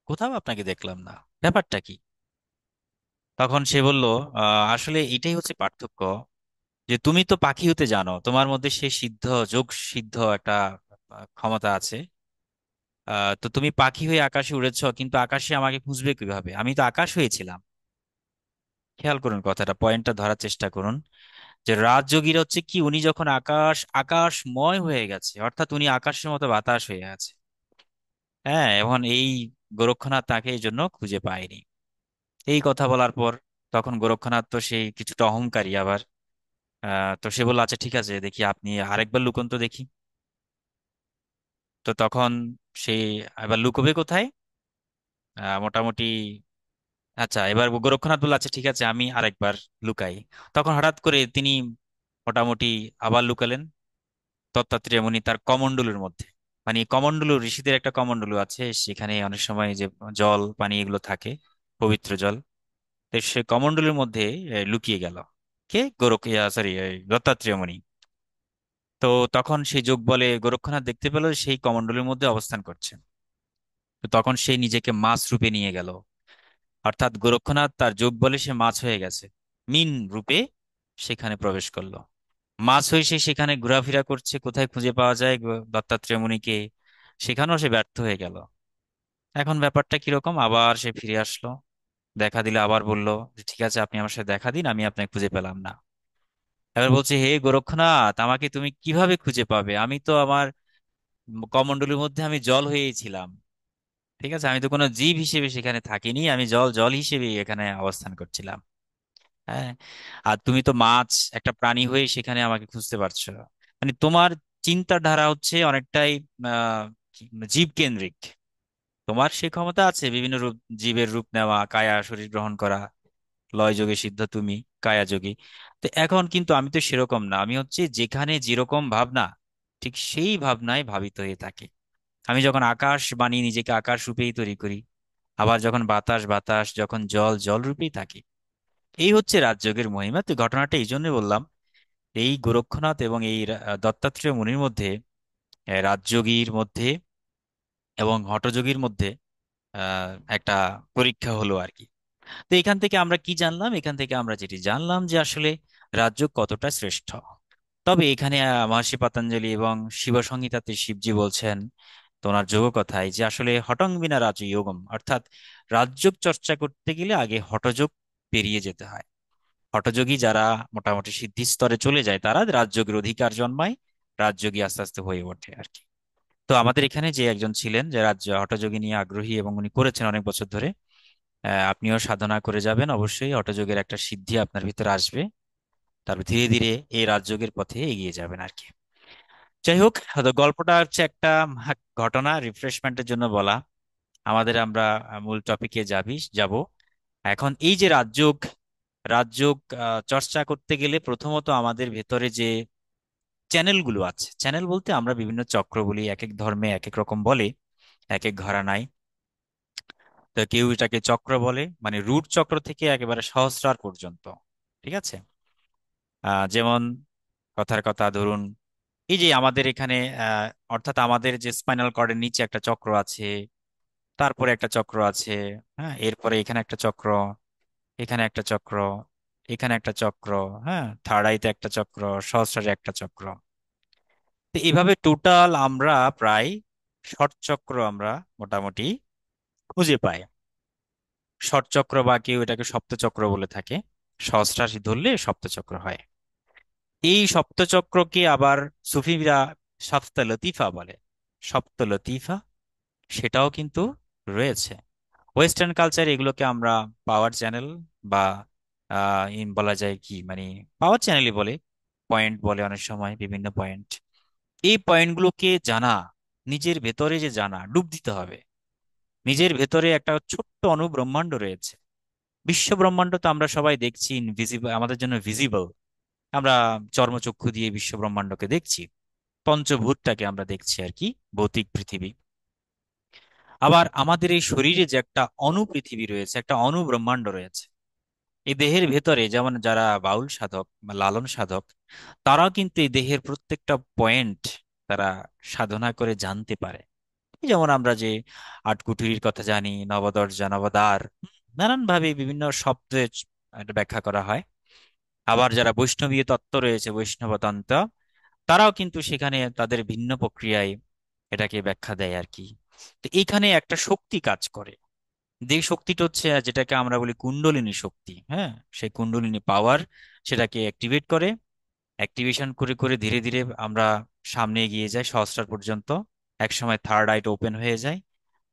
কোথাও আপনাকে দেখলাম না, ব্যাপারটা কি? তখন সে বলল আসলে এটাই হচ্ছে পার্থক্য, যে তুমি তো পাখি হতে জানো, তোমার মধ্যে সে সিদ্ধ, যোগ সিদ্ধ একটা ক্ষমতা আছে। তো তুমি পাখি হয়ে আকাশে উড়েছো, কিন্তু আকাশে আমাকে খুঁজবে কিভাবে? আমি তো আকাশ হয়েছিলাম। খেয়াল করুন কথাটা, পয়েন্টটা ধরার চেষ্টা করুন। যে রাজযোগীরা হচ্ছে কি, উনি যখন আকাশময় হয়ে গেছে, অর্থাৎ উনি আকাশের মতো বাতাস হয়ে আছে। হ্যাঁ, এখন এই গোরক্ষনাথ তাকে এই জন্য খুঁজে পায়নি। এই কথা বলার পর তখন গোরক্ষনাথ তো সেই কিছুটা অহংকারী আবার। তো সে বলল আচ্ছা ঠিক আছে, দেখি আপনি আরেকবার লুকোন তো দেখি। তো তখন সে এবার লুকোবে কোথায়? মোটামুটি, আচ্ছা এবার গোরক্ষনাথ বলল আচ্ছা ঠিক আছে আমি আরেকবার লুকাই। তখন হঠাৎ করে তিনি মোটামুটি আবার লুকালেন দত্তাত্রেয় মুনি তার কমণ্ডলুর মধ্যে। মানে কমণ্ডলু, ঋষিদের একটা কমণ্ডলু আছে, সেখানে অনেক সময় যে জল পানি এগুলো থাকে, পবিত্র জল। তো সে কমণ্ডলুর মধ্যে লুকিয়ে গেল। কে? গোরখ, সরি, দত্তাত্রেয় মুনি। তো তখন সেই যোগ বলে গোরক্ষনাথ দেখতে পেল সেই কমণ্ডলের মধ্যে অবস্থান করছে। তো তখন সে নিজেকে মাছ রূপে নিয়ে গেল। অর্থাৎ গোরক্ষনাথ তার যোগ বলে সে মাছ হয়ে গেছে, মিন রূপে সেখানে প্রবেশ করলো। মাছ হয়ে সে সেখানে ঘোরাফেরা করছে, কোথায় খুঁজে পাওয়া যায় দত্তাত্রেয় মুনিকে। সেখানেও সে ব্যর্থ হয়ে গেল। এখন ব্যাপারটা কিরকম, আবার সে ফিরে আসলো, দেখা দিলে আবার বলল যে ঠিক আছে আপনি আমার সাথে দেখা দিন, আমি আপনাকে খুঁজে পেলাম না। এবার বলছে হে গোরক্ষনাথ, আমাকে তুমি কিভাবে খুঁজে পাবে? আমি তো আমার কমণ্ডলের মধ্যে আমি জল হয়েই ছিলাম। ঠিক আছে, আমি তো কোনো জীব হিসেবে সেখানে থাকিনি, আমি জল জল হিসেবে এখানে অবস্থান করছিলাম। হ্যাঁ, আর তুমি তো মাছ, একটা প্রাণী হয়ে সেখানে আমাকে খুঁজতে পারছো। মানে তোমার চিন্তাধারা হচ্ছে অনেকটাই জীব কেন্দ্রিক। তোমার সে ক্ষমতা আছে বিভিন্ন রূপ, জীবের রূপ নেওয়া, কায়া শরীর গ্রহণ করা, লয় যোগে সিদ্ধ তুমি, কায়া যোগী। তো এখন কিন্তু আমি তো সেরকম না, আমি হচ্ছে যেখানে যেরকম ভাবনা, ঠিক সেই ভাবনায় ভাবিত হয়ে থাকে। আমি যখন আকাশ বানিয়ে নিজেকে আকাশ রূপেই তৈরি করি, আবার যখন বাতাস বাতাস, যখন জল জল রূপেই থাকি। এই হচ্ছে রাজযোগের মহিমা। তো ঘটনাটা এই জন্যই বললাম, এই গোরক্ষনাথ এবং এই দত্তাত্রেয় মুনির মধ্যে, রাজযোগীর মধ্যে এবং হঠযোগীর মধ্যে একটা পরীক্ষা হলো আর কি। তো এখান থেকে আমরা কি জানলাম? এখান থেকে আমরা যেটি জানলাম যে আসলে রাজযোগ কতটা শ্রেষ্ঠ। তবে এখানে মহর্ষি পতঞ্জলি এবং শিব সংহিতাতে শিবজি বলছেন তো ওনার যোগ কথায়, যে আসলে হঠং বিনা রাজযোগম, অর্থাৎ রাজযোগ চর্চা করতে গেলে আগে হঠযোগ পেরিয়ে যেতে হয়। হঠযোগী যারা মোটামুটি সিদ্ধি স্তরে চলে যায়, তারা রাজযোগের অধিকার জন্মায়, রাজযোগী আস্তে আস্তে হয়ে ওঠে আর কি। তো আমাদের এখানে যে একজন ছিলেন যে রাজ্য হঠযোগী নিয়ে আগ্রহী এবং উনি করেছেন অনেক বছর ধরে, আপনিও সাধনা করে যাবেন, অবশ্যই হঠযোগের একটা সিদ্ধি আপনার ভিতরে আসবে। তারপর ধীরে ধীরে এই রাজযোগের পথে এগিয়ে যাবেন আর কি। যাই হোক, তো গল্পটা হচ্ছে একটা ঘটনা রিফ্রেশমেন্টের জন্য বলা। আমরা মূল টপিকে যাব। এখন এই যে রাজযোগ, রাজযোগ চর্চা করতে গেলে প্রথমত আমাদের ভেতরে যে চ্যানেলগুলো আছে। চ্যানেল বলতে আমরা বিভিন্ন চক্র বলি, এক এক ধর্মে এক এক রকম বলে, এক এক ঘরানায়। তো কেউ এটাকে চক্র বলে, মানে রুট চক্র থেকে একেবারে সহস্রার পর্যন্ত। ঠিক আছে। যেমন কথার কথা ধরুন, এই যে আমাদের এখানে আহ, অর্থাৎ আমাদের যে স্পাইনাল কর্ডের নিচে একটা চক্র আছে, তারপরে একটা চক্র আছে, হ্যাঁ, এরপরে এখানে একটা চক্র, এখানে একটা চক্র, এখানে একটা চক্র, হ্যাঁ, থার্ড আইতে একটা চক্র, সহস্রারে একটা চক্র। তো এইভাবে টোটাল আমরা প্রায় ষট চক্র আমরা মোটামুটি খুঁজে পাই। ষট চক্র বা কেউ এটাকে সপ্তচক্র বলে থাকে, সহস্রাশি ধরলে সপ্তচক্র হয়। এই সপ্তচক্রকে আবার সুফিরা সপ্ত লতিফা বলে। সপ্ত লতিফা সেটাও কিন্তু রয়েছে। ওয়েস্টার্ন কালচার এগুলোকে আমরা পাওয়ার চ্যানেল বা বলা যায় কি, মানে পাওয়ার চ্যানেলই বলে, পয়েন্ট বলে অনেক সময়, বিভিন্ন পয়েন্ট। এই পয়েন্টগুলোকে জানা, নিজের ভেতরে যে জানা, ডুব দিতে হবে। নিজের ভেতরে একটা ছোট্ট অনুব্রহ্মাণ্ড রয়েছে। বিশ্ব ব্রহ্মাণ্ড তো আমরা সবাই দেখছি, ইনভিজিবল, আমাদের জন্য ভিজিবল। আমরা চর্মচক্ষু দিয়ে বিশ্ব ব্রহ্মাণ্ডকে দেখছি, পঞ্চভূতটাকে আমরা দেখছি আর কি, ভৌতিক পৃথিবী। আবার আমাদের এই শরীরে যে একটা পৃথিবী রয়েছে, একটা ব্রহ্মাণ্ড রয়েছে। এই দেহের ভেতরে যেমন যারা বাউল সাধক বা লালন সাধক, তারাও কিন্তু এই দেহের প্রত্যেকটা পয়েন্ট তারা সাধনা করে জানতে পারে। এই যেমন আমরা যে আটকুঠুরির কথা জানি, নবদরজা, নবদ্বার, নানান ভাবে বিভিন্ন শব্দে এটা ব্যাখ্যা করা হয়। আবার যারা বৈষ্ণবীয় তত্ত্ব রয়েছে, বৈষ্ণব তন্ত্র, তারাও কিন্তু সেখানে তাদের ভিন্ন প্রক্রিয়ায় এটাকে ব্যাখ্যা দেয় আর কি। তো এইখানে একটা শক্তি কাজ করে, যে শক্তিটা হচ্ছে যেটাকে আমরা বলি কুণ্ডলিনী শক্তি। হ্যাঁ, সেই কুণ্ডলিনী পাওয়ার সেটাকে অ্যাক্টিভেট করে, অ্যাক্টিভেশন করে করে ধীরে ধীরে আমরা সামনে এগিয়ে যাই সহস্রার পর্যন্ত। এক সময় থার্ড আইটা ওপেন হয়ে যায়।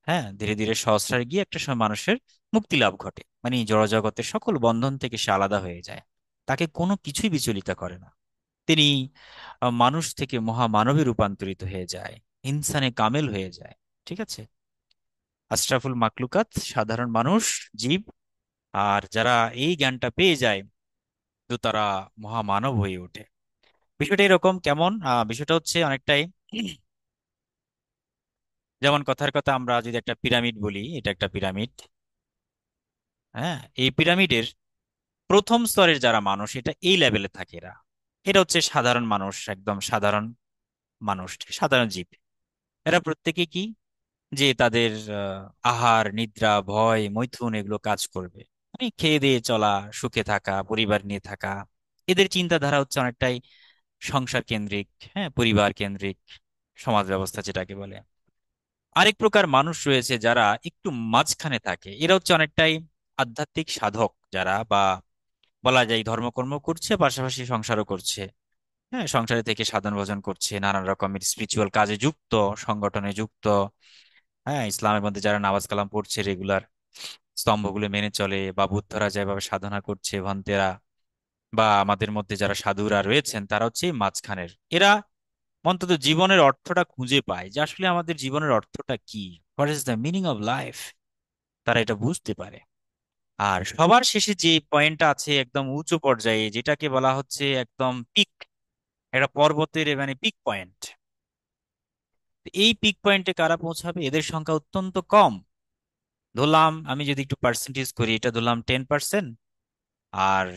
হ্যাঁ, ধীরে ধীরে সহস্রায় গিয়ে একটা সময় মানুষের মুক্তি লাভ ঘটে, মানে এই জড়জগতের সকল বন্ধন থেকে সে আলাদা হয়ে যায়। তাকে কোনো কিছুই বিচলিত করে না। তিনি মানুষ থেকে মহামানবে রূপান্তরিত হয়ে যায়, ইনসানে কামেল হয়ে যায়। ঠিক আছে। আশরাফুল মাকলুকাত, সাধারণ মানুষ, জীব, আর যারা এই জ্ঞানটা পেয়ে যায়, তো তারা মহামানব হয়ে ওঠে। বিষয়টা এরকম কেমন, বিষয়টা হচ্ছে অনেকটাই যেমন কথার কথা, আমরা যদি একটা পিরামিড বলি, এটা একটা পিরামিড। হ্যাঁ, এই পিরামিডের প্রথম স্তরের যারা মানুষ, এটা এই লেভেলে থাকে এরা। এটা হচ্ছে সাধারণ মানুষ, একদম সাধারণ মানুষ, সাধারণ জীব। এরা প্রত্যেকে কি, যে তাদের আহার নিদ্রা ভয় মৈথুন এগুলো কাজ করবে, মানে খেয়ে দিয়ে চলা, সুখে থাকা, পরিবার নিয়ে থাকা। এদের চিন্তাধারা হচ্ছে অনেকটাই সংসার কেন্দ্রিক, হ্যাঁ, পরিবার কেন্দ্রিক সমাজ ব্যবস্থা যেটাকে বলে। আরেক প্রকার মানুষ রয়েছে যারা একটু মাঝখানে থাকে, এরা হচ্ছে অনেকটাই আধ্যাত্মিক সাধক যারা, বা বলা যায় ধর্মকর্ম করছে পাশাপাশি সংসারও করছে। হ্যাঁ, সংসারে থেকে সাধন ভজন করছে, নানান রকমের স্পিরিচুয়াল কাজে যুক্ত, সংগঠনে যুক্ত। হ্যাঁ, ইসলামের মধ্যে যারা নামাজ কালাম পড়ছে রেগুলার, স্তম্ভগুলো মেনে চলে, বা বুদ্ধরা যেভাবে সাধনা করছে ভন্তেরা, বা আমাদের মধ্যে যারা সাধুরা রয়েছেন, তারা হচ্ছে এই মাঝখানের। এরা অন্তত জীবনের অর্থটা খুঁজে পায়, যে আসলে আমাদের জীবনের অর্থটা কি, what is the meaning of life. তারা এটা বুঝতে পারে। আর সবার শেষে যে পয়েন্টটা আছে একদম উঁচু পর্যায়ে, যেটাকে বলা হচ্ছে একদম পিক, একটা পর্বতের মানে পিক পয়েন্ট। এই পিক পয়েন্টে কারা পৌঁছাবে, এদের সংখ্যা অত্যন্ত কম। ধরলাম আমি যদি একটু পার্সেন্টেজ করি, এটা ধরলাম 10%। আর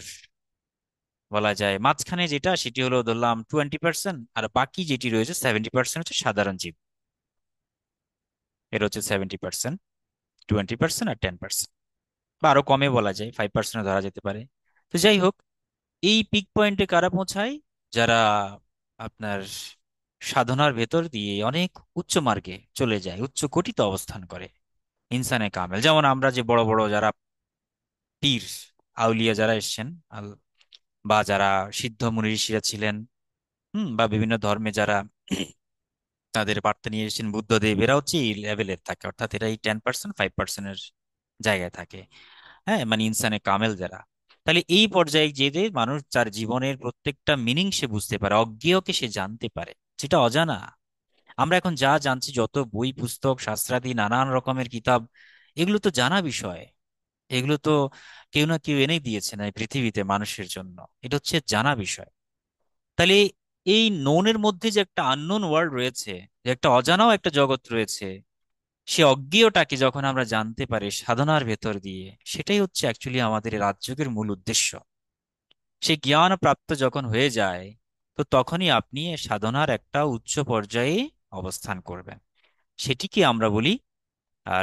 বলা যায় মাঝখানে যেটা, সেটি হলো ধরলাম 20%, আর বাকি যেটি রয়েছে 70% হচ্ছে সাধারণ জীব। এটা হচ্ছে 70%, 20% আর 10%, বা আরো কমে বলা যায় 5% ধরা যেতে পারে। তো যাই হোক, এই পিক পয়েন্টে কারা পৌঁছায়, যারা আপনার সাধনার ভেতর দিয়ে অনেক উচ্চ মার্গে চলে যায়, উচ্চ কোটিতে অবস্থান করে, ইনসানে কামেল। যেমন আমরা যে বড় বড় যারা পীর আউলিয়া যারা এসছেন, বা যারা সিদ্ধ মুনি ঋষিরা ছিলেন, বা বিভিন্ন ধর্মে যারা তাদের বার্তা নিয়ে এসেছেন, বুদ্ধদেব, এরা হচ্ছে এই লেভেলের থাকে, অর্থাৎ এরা এই 10% 5%-এর জায়গায় থাকে। হ্যাঁ, মানে ইনসানে কামেল যারা। তাহলে এই পর্যায়ে যেতে মানুষ তার জীবনের প্রত্যেকটা মিনিং সে বুঝতে পারে, অজ্ঞেয়কে সে জানতে পারে, যেটা অজানা। আমরা এখন যা জানছি, যত বই পুস্তক শাস্ত্রাদি নানান রকমের কিতাব, এগুলো তো জানা বিষয়। এগুলো তো কেউ না কেউ এনেই দিয়েছে না এই পৃথিবীতে মানুষের জন্য, এটা হচ্ছে জানা বিষয়। তাহলে এই নোনের মধ্যে যে একটা আননোন ওয়ার্ল্ড রয়েছে, যে একটা অজানাও একটা জগৎ রয়েছে, সে অজ্ঞেয়টাকে যখন আমরা জানতে পারি সাধনার ভেতর দিয়ে, সেটাই হচ্ছে অ্যাকচুয়ালি আমাদের এই রাজযোগের মূল উদ্দেশ্য। সেই জ্ঞান প্রাপ্ত যখন হয়ে যায়, তো তখনই আপনি এই সাধনার একটা উচ্চ পর্যায়ে অবস্থান করবেন। সেটিকে আমরা বলি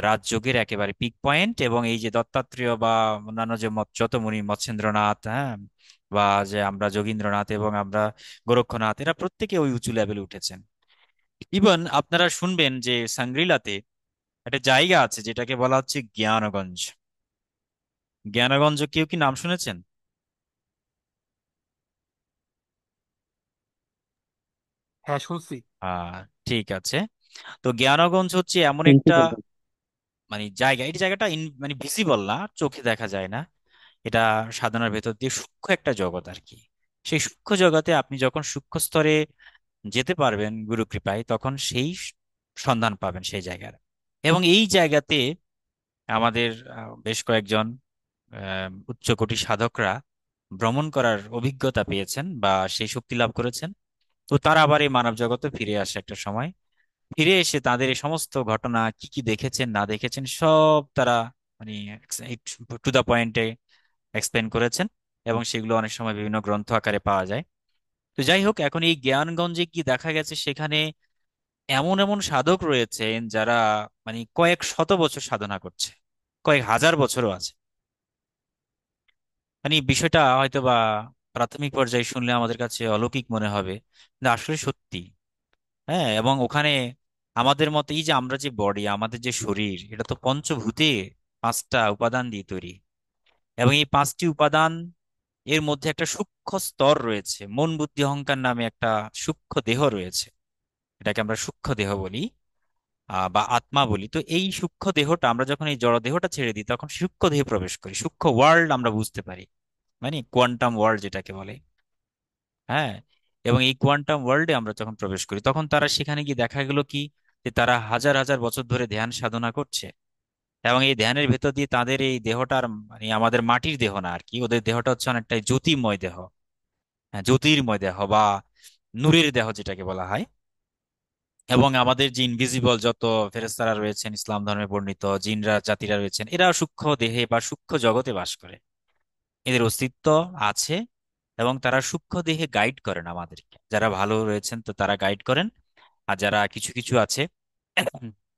রাজযোগের একেবারে পিক পয়েন্ট। এবং এই যে দত্তাত্রেয় বা অন্যান্য যে যত মুনি, মৎস্যেন্দ্রনাথ, হ্যাঁ, বা যে আমরা যোগীন্দ্রনাথ এবং আমরা গোরক্ষনাথ, এরা প্রত্যেকে ওই উঁচু লেভেলে উঠেছেন। ইভেন আপনারা শুনবেন যে সাংগ্রিলাতে একটা জায়গা আছে যেটাকে বলা হচ্ছে জ্ঞানগঞ্জ। জ্ঞানগঞ্জ কেউ কি নাম শুনেছেন? হ্যাঁ, শুনছি। আহ ঠিক আছে। তো জ্ঞানগঞ্জ হচ্ছে এমন শুনছি একটা বলতে। মানে জায়গা, এই জায়গাটা মানে ভিজিবল না, চোখে দেখা যায় না। এটা সাধনার ভেতর দিয়ে সূক্ষ্ম একটা জগৎ আর কি। সেই সূক্ষ্ম জগতে আপনি যখন সূক্ষ্ম স্তরে যেতে পারবেন গুরু কৃপায়, তখন সেই সন্ধান পাবেন সেই জায়গার। এবং এই জায়গাতে আমাদের বেশ কয়েকজন উচ্চকোটি সাধকরা ভ্রমণ করার অভিজ্ঞতা পেয়েছেন বা সেই শক্তি লাভ করেছেন। তো তারা আবার এই মানব জগতে ফিরে আসে একটা সময়। ফিরে এসে তাদের এই সমস্ত ঘটনা কি কি দেখেছেন না দেখেছেন সব তারা মানে টু দা পয়েন্টে এক্সপ্লেন করেছেন। এবং সেগুলো অনেক সময় বিভিন্ন গ্রন্থ আকারে পাওয়া যায়। তো যাই হোক, এখন এই জ্ঞানগঞ্জে কি দেখা গেছে, সেখানে এমন এমন সাধক রয়েছেন যারা মানে কয়েক শত বছর সাধনা করছে, কয়েক হাজার বছরও আছে। মানে বিষয়টা হয়তো বা প্রাথমিক পর্যায়ে শুনলে আমাদের কাছে অলৌকিক মনে হবে, কিন্তু আসলে সত্যি। হ্যাঁ, এবং ওখানে আমাদের মতে এই যে আমরা যে বডি, আমাদের যে শরীর, এটা তো পঞ্চভূতে পাঁচটা উপাদান দিয়ে তৈরি। এবং এই পাঁচটি উপাদান এর মধ্যে একটা সূক্ষ্ম স্তর রয়েছে, মন বুদ্ধি অহংকার নামে একটা সূক্ষ্ম দেহ রয়েছে। এটাকে আমরা সূক্ষ্ম দেহ বলি বা আত্মা বলি। তো এই সূক্ষ্ম দেহটা আমরা যখন এই জড় দেহটা ছেড়ে দিই, তখন সূক্ষ্ম দেহে প্রবেশ করি, সূক্ষ্ম ওয়ার্ল্ড আমরা বুঝতে পারি, মানে কোয়ান্টাম ওয়ার্ল্ড যেটাকে বলে। হ্যাঁ, এবং এই কোয়ান্টাম ওয়ার্ল্ডে আমরা যখন প্রবেশ করি, তখন তারা সেখানে গিয়ে দেখা গেল কি, যে তারা হাজার হাজার বছর ধরে ধ্যান সাধনা করছে। এবং এই ধ্যানের ভেতর দিয়ে তাদের এই দেহটার মানে আমাদের মাটির দেহ না আর কি, ওদের দেহটা হচ্ছে অনেকটাই জ্যোতির্ময় দেহ। হ্যাঁ, জ্যোতির্ময় দেহ বা নূরের দেহ যেটাকে বলা হয়। এবং আমাদের যে ইনভিজিবল যত ফেরেশতারা রয়েছেন, ইসলাম ধর্মে বর্ণিত জিনরা জাতিরা রয়েছেন, এরা সূক্ষ্ম দেহে বা সূক্ষ্ম জগতে বাস করে, এদের অস্তিত্ব আছে। এবং তারা সূক্ষ্ম দেহে গাইড করেন আমাদেরকে, যারা ভালো রয়েছেন তো তারা গাইড করেন। আর যারা কিছু কিছু আছে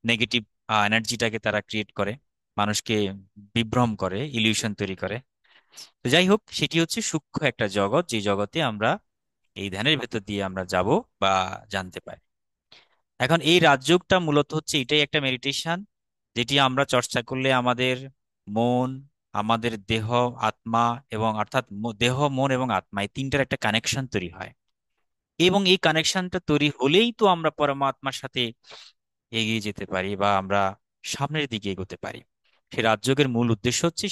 নেগেটিভ এনার্জিটাকে তারা ক্রিয়েট করে, মানুষকে বিভ্রম করে, ইলিউশন তৈরি করে। তো যাই হোক, সেটি হচ্ছে সূক্ষ্ম একটা জগৎ, যে জগতে আমরা এই ধ্যানের ভেতর দিয়ে আমরা যাব বা জানতে পারি। এখন এই রাজযোগটা মূলত হচ্ছে এটাই একটা মেডিটেশন, যেটি আমরা চর্চা করলে আমাদের মন, আমাদের দেহ, আত্মা, এবং অর্থাৎ দেহ, মন এবং আত্মা, এই তিনটার একটা কানেকশন তৈরি হয়। এবং এই কানেকশনটা তৈরি হলেই তো আমরা পরমাত্মার সাথে এগিয়ে যেতে পারি বা আমরা সামনের দিকে এগোতে পারি। সেই রাজযোগের মূল উদ্দেশ্য হচ্ছে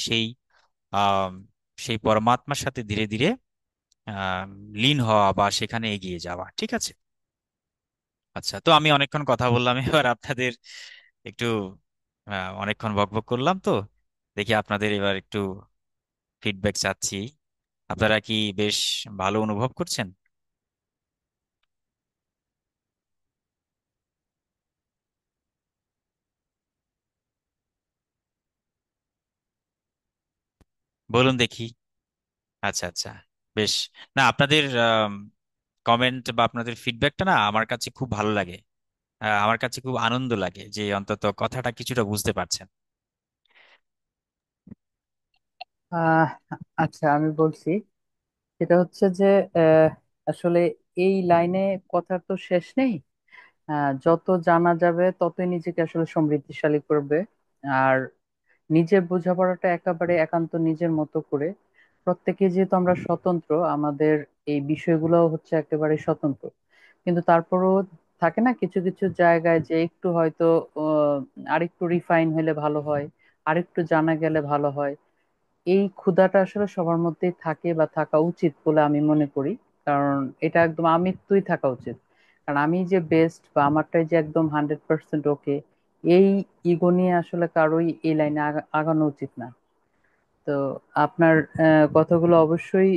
আহ সেই পরমাত্মার সাথে ধীরে ধীরে আহ লীন হওয়া বা সেখানে এগিয়ে যাওয়া। ঠিক আছে। আচ্ছা, তো আমি অনেকক্ষণ কথা বললাম, এবার আপনাদের একটু অনেকক্ষণ বকবক করলাম তো, দেখি আপনাদের এবার একটু ফিডব্যাক চাচ্ছি। আপনারা কি বেশ ভালো অনুভব করছেন? বলুন দেখি। আচ্ছা আচ্ছা, বেশ। না, আপনাদের কমেন্ট বা আপনাদের ফিডব্যাকটা না আমার কাছে খুব ভালো লাগে। আমার কাছে খুব আনন্দ লাগে যে অন্তত কথাটা কিছুটা বুঝতে পারছেন। আহ আচ্ছা, আমি বলছি। সেটা হচ্ছে যে আহ, আসলে এই লাইনে কথার তো শেষ নেই। যত জানা যাবে ততই নিজেকে আসলে সমৃদ্ধিশালী করবে। আর নিজের বোঝাপড়াটা একেবারে একান্ত নিজের মতো করে, প্রত্যেকে যেহেতু আমরা স্বতন্ত্র, আমাদের এই বিষয়গুলো হচ্ছে একেবারে স্বতন্ত্র। কিন্তু তারপরও থাকে না কিছু কিছু জায়গায় যে একটু হয়তো আহ, আরেকটু রিফাইন হলে ভালো হয়, আরেকটু জানা গেলে ভালো হয়। এই ক্ষুধাটা আসলে সবার মধ্যেই থাকে বা থাকা উচিত বলে আমি মনে করি। কারণ এটা একদম আমৃত্যুই থাকা উচিত। কারণ আমি যে বেস্ট বা আমারটাই যে একদম 100% ওকে, এই ইগো নিয়ে আসলে কারোই এই লাইনে আগানো উচিত না। তো আপনার কথাগুলো অবশ্যই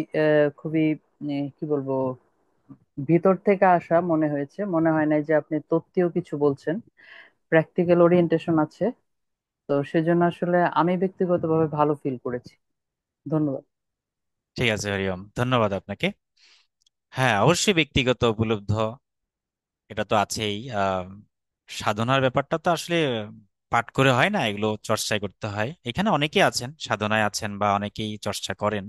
খুবই কি বলবো, ভিতর থেকে আসা মনে হয়েছে, মনে হয় নাই যে আপনি তত্ত্বীয় কিছু বলছেন, প্র্যাকটিক্যাল ওরিয়েন্টেশন আছে। তো সেজন্য আসলে আমি ব্যক্তিগতভাবে ভালো ফিল করেছি। ধন্যবাদ। ঠিক আছে হরিওম, ধন্যবাদ আপনাকে। হ্যাঁ, অবশ্যই ব্যক্তিগত উপলব্ধ, এটা তো আছেই। সাধনার ব্যাপারটা তো আসলে পাঠ করে হয় না, এগুলো চর্চায় করতে হয়। এখানে অনেকেই আছেন সাধনায় আছেন বা অনেকেই চর্চা করেন,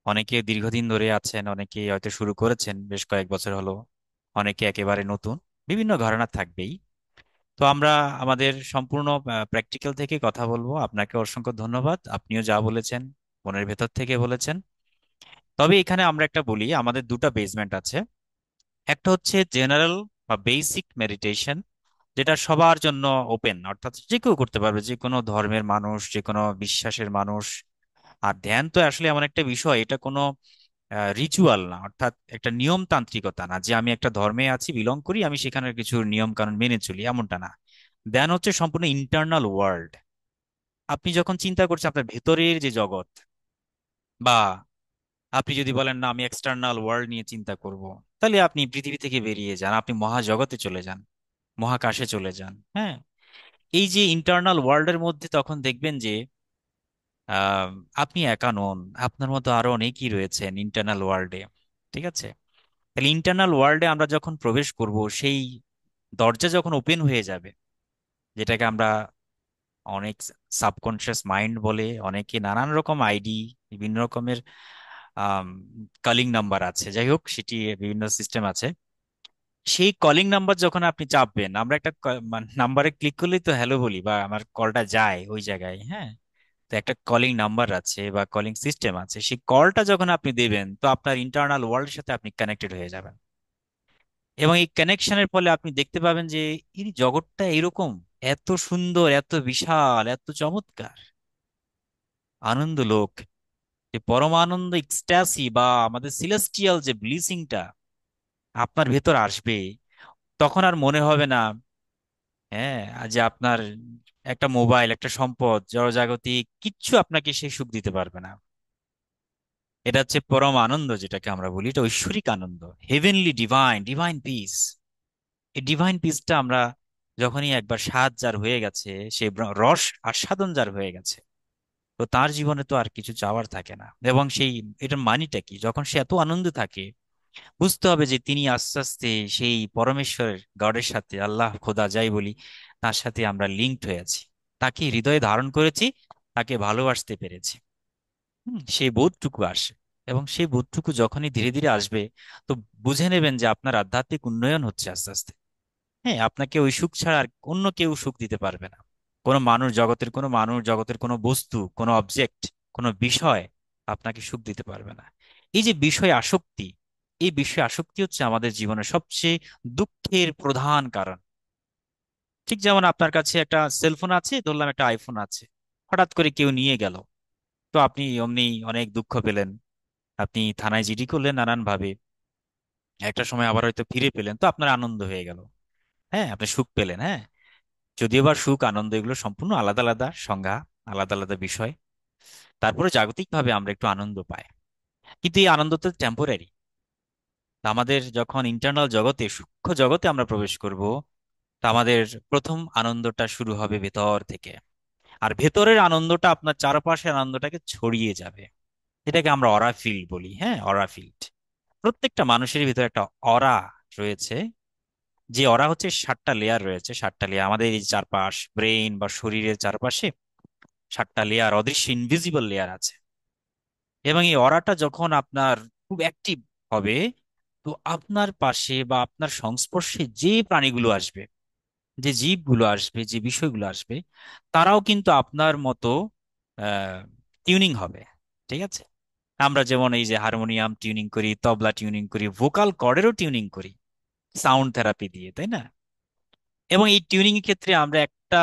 অনেকে দীর্ঘদিন ধরে আছেন, অনেকে হয়তো শুরু করেছেন বেশ কয়েক বছর হলো, অনেকে একেবারে নতুন, বিভিন্ন ঘরানা থাকবেই। তো আমরা আমাদের সম্পূর্ণ প্র্যাকটিক্যাল থেকে কথা বলবো। আপনাকে অসংখ্য ধন্যবাদ, আপনিও যা বলেছেন মনের ভেতর থেকে বলেছেন। তবে এখানে আমরা একটা বলি, আমাদের দুটো বেসমেন্ট আছে। একটা হচ্ছে জেনারেল বা বেসিক মেডিটেশন, যেটা সবার জন্য ওপেন, অর্থাৎ যে কেউ করতে পারবে, যে কোনো ধর্মের মানুষ, যে কোনো বিশ্বাসের মানুষ। আর ধ্যান তো আসলে এমন একটা বিষয়, এটা কোনো রিচুয়াল না, অর্থাৎ একটা নিয়মতান্ত্রিকতা না যে আমি একটা ধর্মে আছি, বিলং করি, আমি সেখানের কিছু নিয়ম কানুন মেনে চলি, এমনটা না। ধ্যান হচ্ছে সম্পূর্ণ ইন্টারনাল ওয়ার্ল্ড। আপনি যখন চিন্তা করছেন আপনার ভেতরের যে জগৎ, বা আপনি যদি বলেন না আমি এক্সটার্নাল ওয়ার্ল্ড নিয়ে চিন্তা করব, তাহলে আপনি পৃথিবী থেকে বেরিয়ে যান, আপনি মহাজগতে চলে যান, মহাকাশে চলে যান। হ্যাঁ, এই যে ইন্টারনাল ওয়ার্ল্ডের মধ্যে তখন দেখবেন যে আহ, আপনি একা নন, আপনার মতো আরো অনেকেই রয়েছেন ইন্টারনাল ওয়ার্ল্ডে। ঠিক আছে, তাহলে ইন্টারনাল ওয়ার্ল্ডে আমরা যখন প্রবেশ করব, সেই দরজা যখন ওপেন হয়ে যাবে, যেটাকে আমরা অনেক সাবকনশিয়াস মাইন্ড বলে, অনেকে নানান রকম আইডি, বিভিন্ন রকমের কলিং নাম্বার আছে, যাই হোক সেটি বিভিন্ন সিস্টেম আছে। সেই কলিং নাম্বার যখন আপনি চাপবেন, আমরা একটা নাম্বারে ক্লিক করলেই তো হ্যালো বলি বা আমার কলটা যায় ওই জায়গায়। হ্যাঁ, তো একটা কলিং নাম্বার আছে বা কলিং সিস্টেম আছে, সেই কলটা যখন আপনি দেবেন, তো আপনার ইন্টারনাল ওয়ার্ল্ডের সাথে আপনি কানেক্টেড হয়ে যাবেন। এবং এই কানেকশনের ফলে আপনি দেখতে পাবেন যে এই জগৎটা এরকম, এত সুন্দর, এত বিশাল, এত চমৎকার, আনন্দ লোক, যে পরমানন্দ ইক্সট্যাসি বা আমাদের সিলেস্টিয়াল যে ব্লিসিংটা আপনার ভেতর আসবে, তখন আর মনে হবে না হ্যাঁ যে আপনার একটা মোবাইল, একটা সম্পদ, জড়জাগতিক কিচ্ছু আপনাকে সেই সুখ দিতে পারবে না। এটা হচ্ছে পরম আনন্দ, যেটাকে আমরা বলি, এটা ঐশ্বরিক আনন্দ, হেভেনলি ডিভাইন ডিভাইন পিস। এই ডিভাইন পিসটা আমরা যখনই একবার স্বাদ যার হয়ে গেছে, সে রস আস্বাদন যার হয়ে গেছে, তো তার জীবনে তো আর কিছু চাওয়ার থাকে না। এবং সেই এটার মানিটা কি, যখন সে এত আনন্দ থাকে, বুঝতে হবে যে তিনি আস্তে আস্তে সেই পরমেশ্বরের গডের সাথে, আল্লাহ খোদা যাই বলি, তার সাথে আমরা লিঙ্কড হয়ে আছি, তাকে হৃদয়ে ধারণ করেছি, তাকে ভালোবাসতে পেরেছি। সেই বোধটুকু আসে। এবং সেই বোধটুকু যখনই ধীরে ধীরে আসবে, তো বুঝে নেবেন যে আপনার আধ্যাত্মিক উন্নয়ন হচ্ছে আস্তে আস্তে। হ্যাঁ, আপনাকে ওই সুখ ছাড়া আর অন্য কেউ সুখ দিতে পারবে না। কোনো মানুষ, জগতের কোনো মানুষ, জগতের কোনো বস্তু, কোনো অবজেক্ট, কোনো বিষয় আপনাকে সুখ দিতে পারবে না। এই যে বিষয় আসক্তি, এই বিষয় আসক্তি হচ্ছে আমাদের জীবনের সবচেয়ে দুঃখের প্রধান কারণ। ঠিক যেমন আপনার কাছে একটা সেলফোন আছে, ধরলাম একটা আইফোন আছে, হঠাৎ করে কেউ নিয়ে গেল, তো আপনি অমনি অনেক দুঃখ পেলেন, আপনি থানায় জিডি করলেন নানান ভাবে, একটা সময় আবার হয়তো ফিরে পেলেন, তো আপনার আনন্দ হয়ে গেল। হ্যাঁ, আপনি সুখ পেলেন। হ্যাঁ, যদিও বা সুখ আনন্দ এগুলো সম্পূর্ণ আলাদা আলাদা সংজ্ঞা, আলাদা আলাদা বিষয়। তারপরে জাগতিকভাবে আমরা একটু আনন্দ পাই, কিন্তু এই আনন্দ তো টেম্পোরারি। আমাদের যখন ইন্টারনাল জগতে, সূক্ষ্ম জগতে আমরা প্রবেশ করব, তা আমাদের প্রথম আনন্দটা শুরু হবে ভেতর থেকে। আর ভেতরের আনন্দটা আপনার চারপাশের আনন্দটাকে ছড়িয়ে যাবে, এটাকে আমরা অরা ফিল্ড বলি। হ্যাঁ, অরা ফিল্ড। প্রত্যেকটা মানুষের ভিতরে একটা অরা রয়েছে, যে অরা হচ্ছে 7টা লেয়ার রয়েছে, 7টা লেয়ার আমাদের এই চারপাশ, ব্রেইন বা শরীরের চারপাশে 7টা লেয়ার, অদৃশ্য ইনভিজিবল লেয়ার আছে। এবং এই অরাটা যখন আপনার খুব অ্যাক্টিভ হবে, তো আপনার পাশে বা আপনার সংস্পর্শে যে প্রাণীগুলো আসবে, যে জীবগুলো আসবে, যে বিষয়গুলো আসবে, তারাও কিন্তু আপনার মতো টিউনিং হবে। ঠিক আছে, আমরা যেমন এই যে হারমোনিয়াম টিউনিং করি, তবলা টিউনিং করি, ভোকাল কর্ডেরও টিউনিং করি সাউন্ড থেরাপি দিয়ে, তাই না? এবং এই টিউনিং এর ক্ষেত্রে আমরা একটা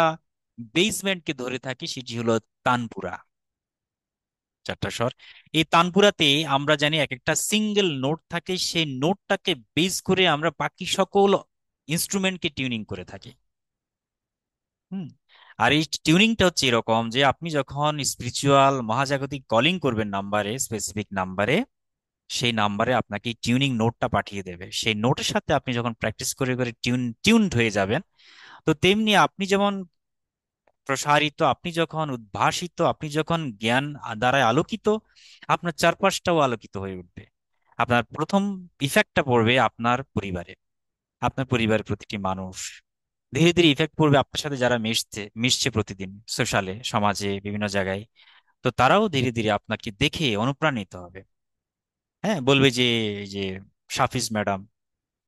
বেসমেন্টকে ধরে থাকি, সেটি হলো তানপুরা, 4টা স্বর। এই তানপুরাতে আমরা জানি এক একটা সিঙ্গেল নোট থাকে, সেই নোটটাকে বেস করে আমরা বাকি সকল ইনস্ট্রুমেন্টকে টিউনিং করে থাকি। হুম। আর এই টিউনিংটা হচ্ছে এরকম যে আপনি যখন স্পিরিচুয়াল মহাজাগতিক কলিং করবেন নাম্বারে, স্পেসিফিক নাম্বারে, সেই নাম্বারে আপনাকে টিউনিং নোটটা পাঠিয়ে দেবে। সেই নোটের সাথে আপনি যখন প্র্যাকটিস করে করে টিউনড হয়ে যাবেন, তো তেমনি আপনি যেমন প্রসারিত, আপনি যখন উদ্ভাসিত, আপনি যখন জ্ঞান দ্বারা আলোকিত, আপনার চারপাশটাও আলোকিত হয়ে উঠবে। আপনার প্রথম ইফেক্টটা পড়বে আপনার পরিবারে, আপনার পরিবারের প্রতিটি মানুষ। ধীরে ধীরে ইফেক্ট পড়বে আপনার সাথে যারা মিশছে প্রতিদিন সোশ্যালে, সমাজে, বিভিন্ন জায়গায়। তো তারাও ধীরে ধীরে আপনাকে দেখে অনুপ্রাণিত হবে। হ্যাঁ, বলবে যে এই যে সাফিজ ম্যাডাম,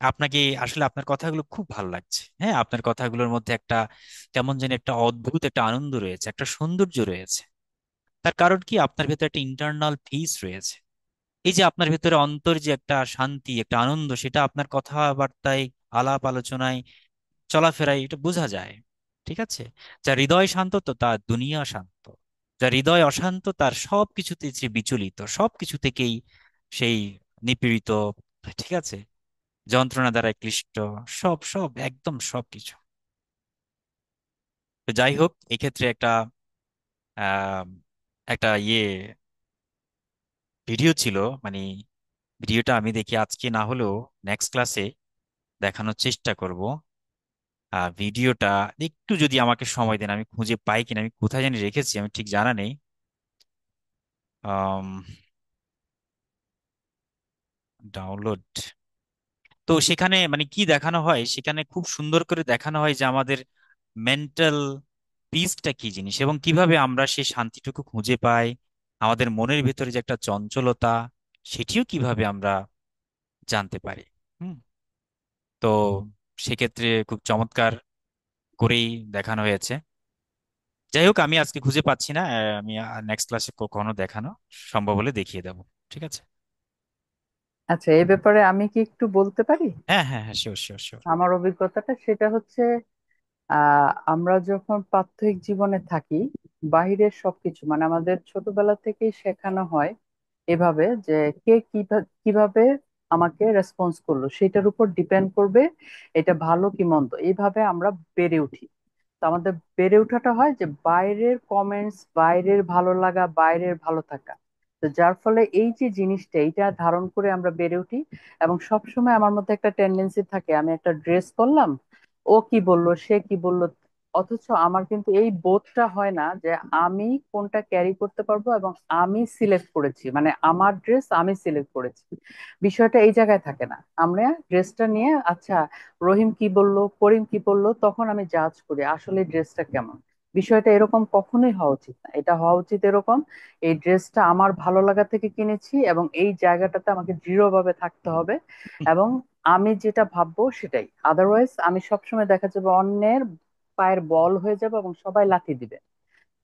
আপনাকে আসলে আপনার কথাগুলো খুব ভালো লাগছে। হ্যাঁ, আপনার কথাগুলোর মধ্যে একটা কেমন যেন একটা অদ্ভুত একটা আনন্দ রয়েছে, একটা সৌন্দর্য রয়েছে। তার কারণ কি, আপনার ভেতরে একটা ইন্টারনাল পিস রয়েছে। এই যে আপনার ভেতরে অন্তর যে একটা শান্তি, একটা আনন্দ, সেটা আপনার কথাবার্তায়, আলাপ আলোচনায়, চলাফেরায় এটা বোঝা যায়। ঠিক আছে? যার হৃদয় শান্ত তো তার দুনিয়া শান্ত। যার হৃদয় অশান্ত তার সব কিছুতে সে বিচলিত, সব কিছু থেকেই সেই নিপীড়িত। ঠিক আছে? যন্ত্রণা দ্বারা ক্লিষ্ট, সব সব একদম সবকিছু। তো যাই হোক, এক্ষেত্রে আহ একটা ভিডিও ছিল, মানে ভিডিওটা আমি দেখি আজকে না হলেও নেক্সট ক্লাসে দেখানোর চেষ্টা করব। ভিডিওটা একটু যদি আমাকে সময় দেন, আমি খুঁজে পাই কিনা, আমি কোথায় জানি রেখেছি, আমি ঠিক জানা নেই। ডাউনলোড। তো সেখানে মানে কি দেখানো হয়, সেখানে খুব সুন্দর করে দেখানো হয় যে আমাদের মেন্টাল পিসটা কি জিনিস এবং কিভাবে আমরা সেই শান্তিটুকু খুঁজে পাই। আমাদের মনের ভিতরে যে একটা চঞ্চলতা, সেটিও কিভাবে আমরা জানতে পারি। হুম। তো সেক্ষেত্রে খুব চমৎকার করেই দেখানো হয়েছে। যাই হোক, আমি আজকে খুঁজে পাচ্ছি না, আমি নেক্সট ক্লাসে কখনো দেখানো সম্ভব হলে দেখিয়ে দেবো। ঠিক আছে? আচ্ছা, এই ব্যাপারে আমি কি একটু বলতে পারি? হ্যাঁ হ্যাঁ হ্যাঁ, শিওর শিওর শিওর। আমার অভিজ্ঞতাটা সেটা হচ্ছে, আমরা যখন প্রাত্যহিক জীবনে থাকি, বাহিরের সবকিছু মানে আমাদের ছোটবেলা থেকেই শেখানো হয় এভাবে যে কে কিভাবে আমাকে রেসপন্স করলো সেটার উপর ডিপেন্ড করবে এটা ভালো কি মন্দ, এইভাবে আমরা বেড়ে উঠি। তো আমাদের বেড়ে ওঠাটা হয় যে বাইরের কমেন্টস, বাইরের ভালো লাগা, বাইরের ভালো থাকা। তো যার ফলে এই যে জিনিসটা, এইটা ধারণ করে আমরা বেড়ে উঠি। এবং সবসময় আমার মধ্যে একটা টেন্ডেন্সি থাকে, আমি একটা ড্রেস পরলাম, ও কি বললো, সে কি বললো, অথচ আমার কিন্তু এই বোধটা হয় না যে আমি কোনটা ক্যারি করতে পারবো এবং আমি সিলেক্ট করেছি, মানে আমার ড্রেস আমি সিলেক্ট করেছি। বিষয়টা এই জায়গায় থাকে না। আমরা ড্রেসটা নিয়ে, আচ্ছা রহিম কি বললো, করিম কি বললো, তখন আমি জাজ করি আসলে ড্রেসটা কেমন। বিষয়টা এরকম কখনোই হওয়া উচিত না। এটা হওয়া উচিত এরকম, এই ড্রেসটা আমার ভালো লাগা থেকে কিনেছি এবং এই জায়গাটাতে আমাকে দৃঢ়ভাবে থাকতে হবে এবং আমি যেটা ভাববো সেটাই। আদারওয়াইজ আমি সবসময় দেখা যাবে অন্যের পায়ের বল হয়ে যাবে এবং সবাই লাথি দিবে,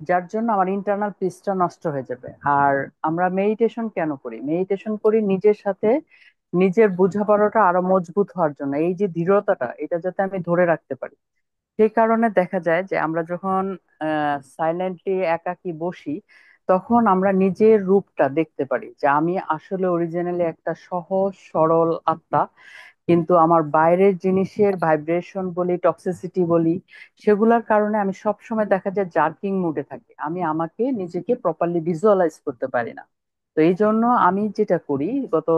যার জন্য আমার ইন্টারনাল পিসটা নষ্ট হয়ে যাবে। আর আমরা মেডিটেশন কেন করি? মেডিটেশন করি নিজের সাথে নিজের বোঝাপড়াটা আরো মজবুত হওয়ার জন্য, এই যে দৃঢ়তাটা, এটা যাতে আমি ধরে রাখতে পারি। সেই কারণে দেখা যায় যে আমরা যখন সাইলেন্টলি একাকী বসি, তখন আমরা নিজের রূপটা দেখতে পারি যে আমি আসলে অরিজিনালি একটা সহজ সরল আত্মা। কিন্তু আমার বাইরের জিনিসের ভাইব্রেশন বলি, টক্সিসিটি বলি, সেগুলোর কারণে আমি সব সময় দেখা যায় জার্কিং মুডে থাকি, আমি আমাকে নিজেকে প্রপারলি ভিজুয়ালাইজ করতে পারি না। তো এই জন্য আমি যেটা করি, গত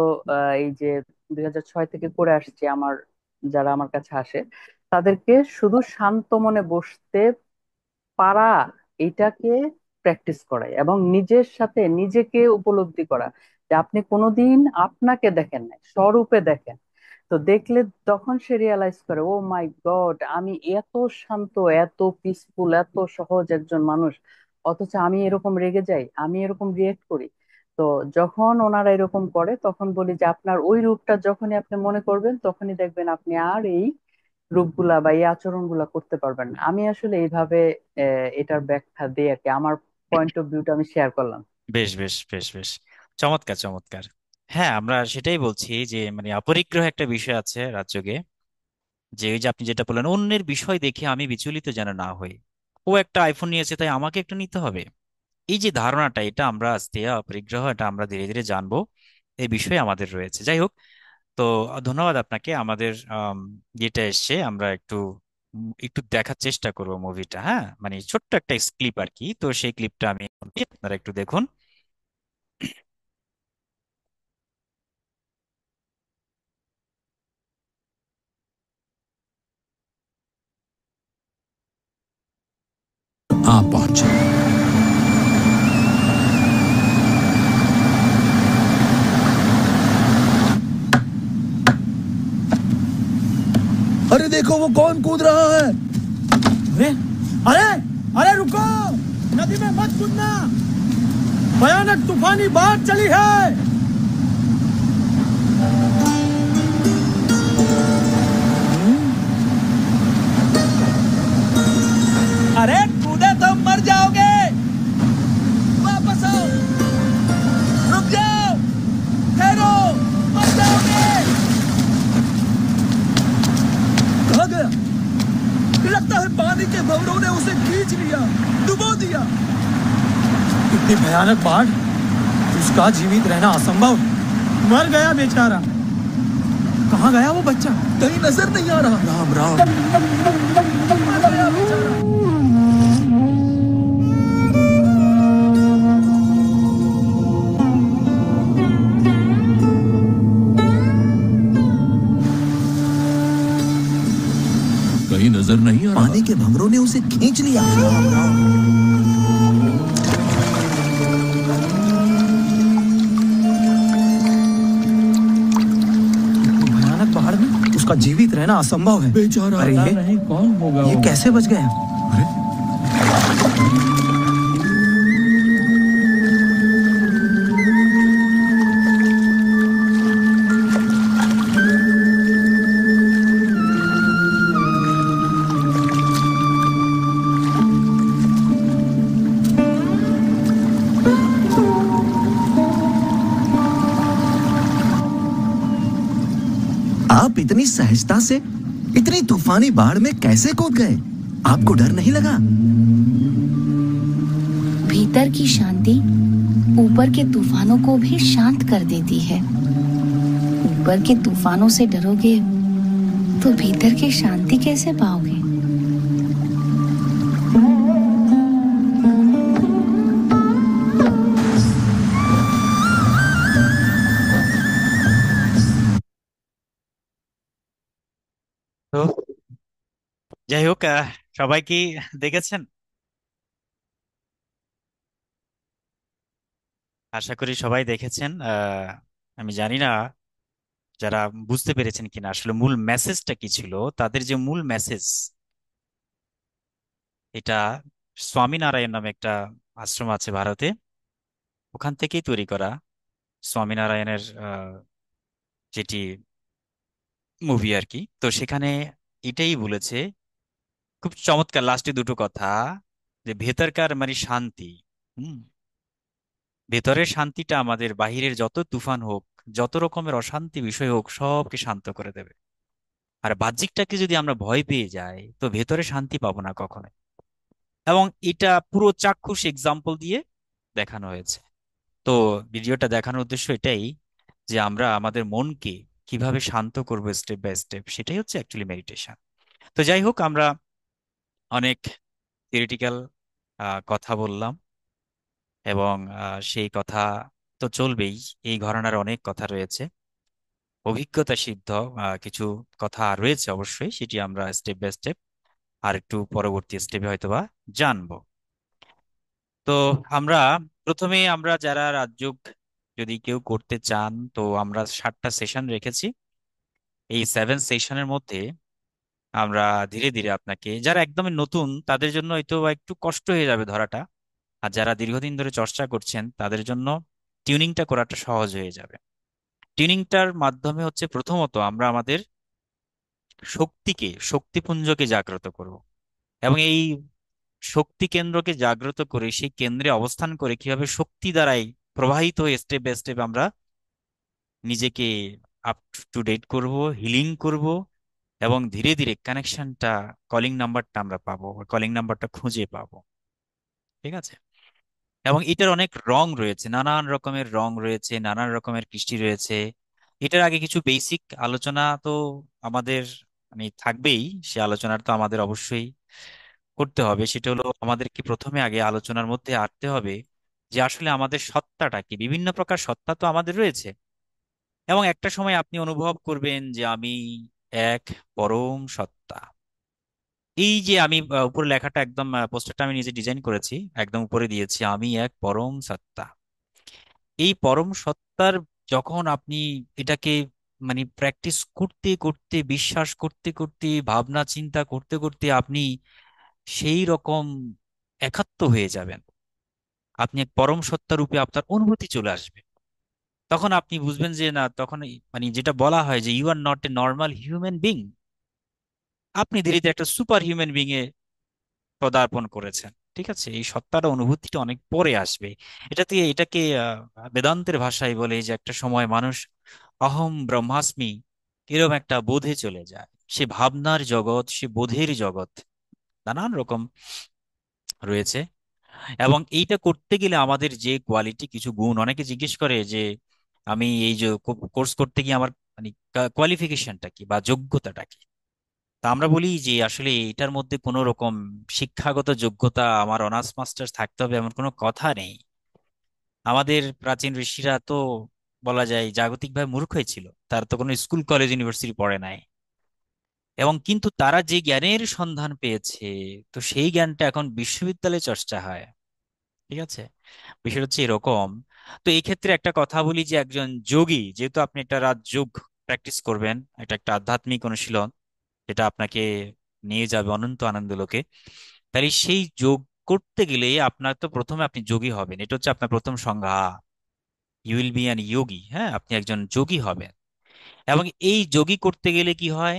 এই যে 2006 থেকে করে আসছি, আমার যারা আমার কাছে আসে তাদেরকে শুধু শান্ত মনে বসতে পারা, এটাকে প্র্যাকটিস করাই এবং নিজের সাথে নিজেকে উপলব্ধি করা যে আপনি কোনোদিন আপনাকে দেখেন নাই, স্বরূপে দেখেন। তো দেখলে তখন সে রিয়েলাইজ করে, ও মাই গড, আমি এত শান্ত, এত পিসফুল, এত সহজ একজন মানুষ, অথচ আমি এরকম রেগে যাই, আমি এরকম রিয়েক্ট করি। তো যখন ওনারা এরকম করে, তখন বলি যে আপনার ওই রূপটা যখনই আপনি মনে করবেন, তখনই দেখবেন আপনি আর এই রূপগুলা বা এই আচরণগুলা করতে পারবেন না। আমি আসলে এইভাবে এটার ব্যাখ্যা দিই আর কি, আমার পয়েন্ট অফ ভিউটা আমি শেয়ার করলাম। বেশ বেশ বেশ বেশ, চমৎকার চমৎকার। হ্যাঁ, আমরা সেটাই বলছি যে মানে অপরিগ্রহ একটা বিষয় আছে রাজ্যকে, যে ওই যে আপনি যেটা বললেন, অন্যের বিষয় দেখে আমি বিচলিত যেন না হই। ও একটা আইফোন নিয়েছে তাই আমাকে একটা নিতে হবে, এই যে ধারণাটা, এটা আমরা আস্তে পরিগ্রহ, এটা আমরা ধীরে ধীরে জানবো। এই বিষয়ে আমাদের রয়েছে। যাই হোক, তো ধন্যবাদ আপনাকে। আমাদের যেটা এসছে, আমরা একটু একটু দেখার চেষ্টা করব মুভিটা। হ্যাঁ, মানে ছোট্ট একটা ক্লিপ আর কি। তো সেই ক্লিপটা আমি আপনারা একটু দেখুন। कहां पहुंचे। अरे देखो वो कौन कूद रहा है। अरे अरे अरे रुको, नदी में मत कूदना, भयानक तूफानी बाढ़ चली है। अरे कूदे तो मर जाओगे, वापस आओ, रुक जाओ, ठहरो, मर जाओगे। कहाँ गया? लगता है पानी के भंवरों ने उसे खींच लिया, डुबो दिया। इतनी भयानक बाढ़, उसका जीवित रहना असंभव। मर गया बेचारा। कहाँ गया वो बच्चा? कहीं नजर नहीं आ रहा। राम राम। मर गया बेचारा। कहीं नजर नहीं आ रहा। पानी के भंवरों ने उसे खींच लिया। भयानक पहाड़ में उसका जीवित रहना असंभव है। बेचारा। अरे ये कौन होगा? ये कैसे बच गया? अरे आप इतनी सहजता से इतनी तूफानी बाढ़ में कैसे कूद गए? आपको डर नहीं लगा? भीतर की शांति ऊपर के तूफानों को भी शांत कर देती है। ऊपर के तूफानों से डरोगे तो भीतर की शांति कैसे पाओगे? তো যাই হোক, সবাই কি দেখেছেন? আশা করি সবাই দেখেছেন। আমি জানি না যারা বুঝতে পেরেছেন কিনা আসলে মূল মেসেজটা কি ছিল। তাদের যে মূল মেসেজ, এটা স্বামীনারায়ণ নামে একটা আশ্রম আছে ভারতে, ওখান থেকেই তৈরি করা স্বামীনারায়ণের যেটি মুভি আর কি। তো সেখানে এটাই বলেছে, খুব চমৎকার লাস্টে দুটো কথা, যে ভেতরকার মানে শান্তি, হুম, ভেতরের শান্তিটা আমাদের বাহিরের যত তুফান হোক, যত রকমের অশান্তি বিষয় হোক, সবকে শান্ত করে দেবে। আর বাহ্যিকটাকে যদি আমরা ভয় পেয়ে যাই তো ভেতরে শান্তি পাবো না কখনো। এবং এটা পুরো চাক্ষুষ এক্সাম্পল দিয়ে দেখানো হয়েছে। তো ভিডিওটা দেখানোর উদ্দেশ্য এটাই যে আমরা আমাদের মনকে কিভাবে শান্ত করবো স্টেপ বাই স্টেপ, সেটাই হচ্ছে অ্যাকচুয়ালি মেডিটেশন। তো যাই হোক, আমরা অনেক থিওরিটিক্যাল কথা বললাম, এবং সেই কথা তো চলবেই। এই ঘরানার অনেক কথা রয়েছে, অভিজ্ঞতা সিদ্ধ কিছু কথা রয়েছে অবশ্যই, সেটি আমরা স্টেপ বাই স্টেপ আর একটু পরবর্তী স্টেপে হয়তোবা জানবো। তো আমরা প্রথমে আমরা যারা রাজযোগ যদি কেউ করতে চান, তো আমরা 7টা সেশন রেখেছি। এই 7 সেশনের মধ্যে আমরা ধীরে ধীরে আপনাকে, যারা একদমই নতুন তাদের জন্য হয়তো একটু কষ্ট হয়ে যাবে ধরাটা, আর যারা দীর্ঘদিন ধরে চর্চা করছেন তাদের জন্য টিউনিংটা করাটা সহজ হয়ে যাবে। টিউনিংটার মাধ্যমে হচ্ছে প্রথমত আমরা আমাদের শক্তিকে, শক্তিপুঞ্জকে জাগ্রত করব, এবং এই শক্তি কেন্দ্রকে জাগ্রত করে সেই কেন্দ্রে অবস্থান করে কিভাবে শক্তি দ্বারাই প্রবাহিত হয়ে স্টেপ বাই স্টেপ আমরা নিজেকে আপ টু ডেট করব, হিলিং করব, এবং ধীরে ধীরে কানেকশনটা, কলিং নাম্বারটা আমরা পাবো, কলিং নাম্বারটা খুঁজে পাবো। ঠিক আছে? এবং এটার অনেক রং রয়েছে, নানান রকমের রং রয়েছে, নানান রকমের কৃষ্টি রয়েছে। এটার আগে কিছু বেসিক আলোচনা তো আমাদের মানে থাকবেই, সে আলোচনাটা তো আমাদের অবশ্যই করতে হবে। সেটা হলো, আমাদেরকে প্রথমে আগে আলোচনার মধ্যে আনতে হবে যে আসলে আমাদের সত্তাটা কি। বিভিন্ন প্রকার সত্তা তো আমাদের রয়েছে, এবং একটা সময় আপনি অনুভব করবেন যে আমি এক পরম সত্তা। এই যে আমি উপরে লেখাটা একদম পোস্টারটা আমি নিজে ডিজাইন করেছি, একদম উপরে দিয়েছি আমি এক পরম সত্তা। এই পরম সত্তার যখন আপনি এটাকে মানে প্র্যাকটিস করতে করতে, বিশ্বাস করতে করতে, ভাবনা চিন্তা করতে করতে আপনি সেই রকম একাত্ম হয়ে যাবেন, আপনি এক পরম সত্তা রূপে আপনার অনুভূতি চলে আসবে। তখন আপনি বুঝবেন যে না, তখন মানে যেটা বলা হয় যে you are not a normal human being, আপনি ধীরে ধীরে একটা সুপার হিউম্যান বিং এ পদার্পণ করেছেন। ঠিক আছে, এই সত্তার অনুভূতিটা অনেক পরে আসবে। এটাকে বেদান্তের ভাষায় বলে যে একটা সময় মানুষ অহম ব্রহ্মাস্মি এরকম একটা বোধে চলে যায়, সে ভাবনার জগৎ, সে বোধের জগৎ, নানান রকম রয়েছে। এবং এইটা করতে গেলে আমাদের যে কোয়ালিটি, কিছু গুণ, অনেকে জিজ্ঞেস করে যে আমি এই যে কোর্স করতে গিয়ে আমার মানে কোয়ালিফিকেশনটা কি বা যোগ্যতাটা কি। তা আমরা বলি যে আসলে এটার মধ্যে কোনো রকম শিক্ষাগত যোগ্যতা, আমার অনার্স মাস্টার্স থাকতে হবে এমন কোনো কথা নেই। আমাদের প্রাচীন ঋষিরা তো বলা যায় জাগতিকভাবে মূর্খই ছিল, তার তো কোনো স্কুল কলেজ ইউনিভার্সিটি পড়ে নাই। এবং কিন্তু তারা যে জ্ঞানের সন্ধান পেয়েছে, তো সেই জ্ঞানটা এখন বিশ্ববিদ্যালয়ে চর্চা হয়। ঠিক আছে, বিষয়টা হচ্ছে এরকম। তো এই ক্ষেত্রে একটা কথা বলি যে একজন যোগী, যেহেতু আপনি একটা রাত যোগ প্র্যাকটিস করবেন, এটা একটা আধ্যাত্মিক অনুশীলন যেটা আপনাকে নিয়ে যাবে অনন্ত আনন্দলোকে, তাহলে সেই যোগ করতে গেলে আপনার তো প্রথমে আপনি যোগী হবেন, এটা হচ্ছে আপনার প্রথম সংজ্ঞা। ইউ উইল বি অ্যান যোগী, হ্যাঁ, আপনি একজন যোগী হবেন। এবং এই যোগী করতে গেলে কি হয়,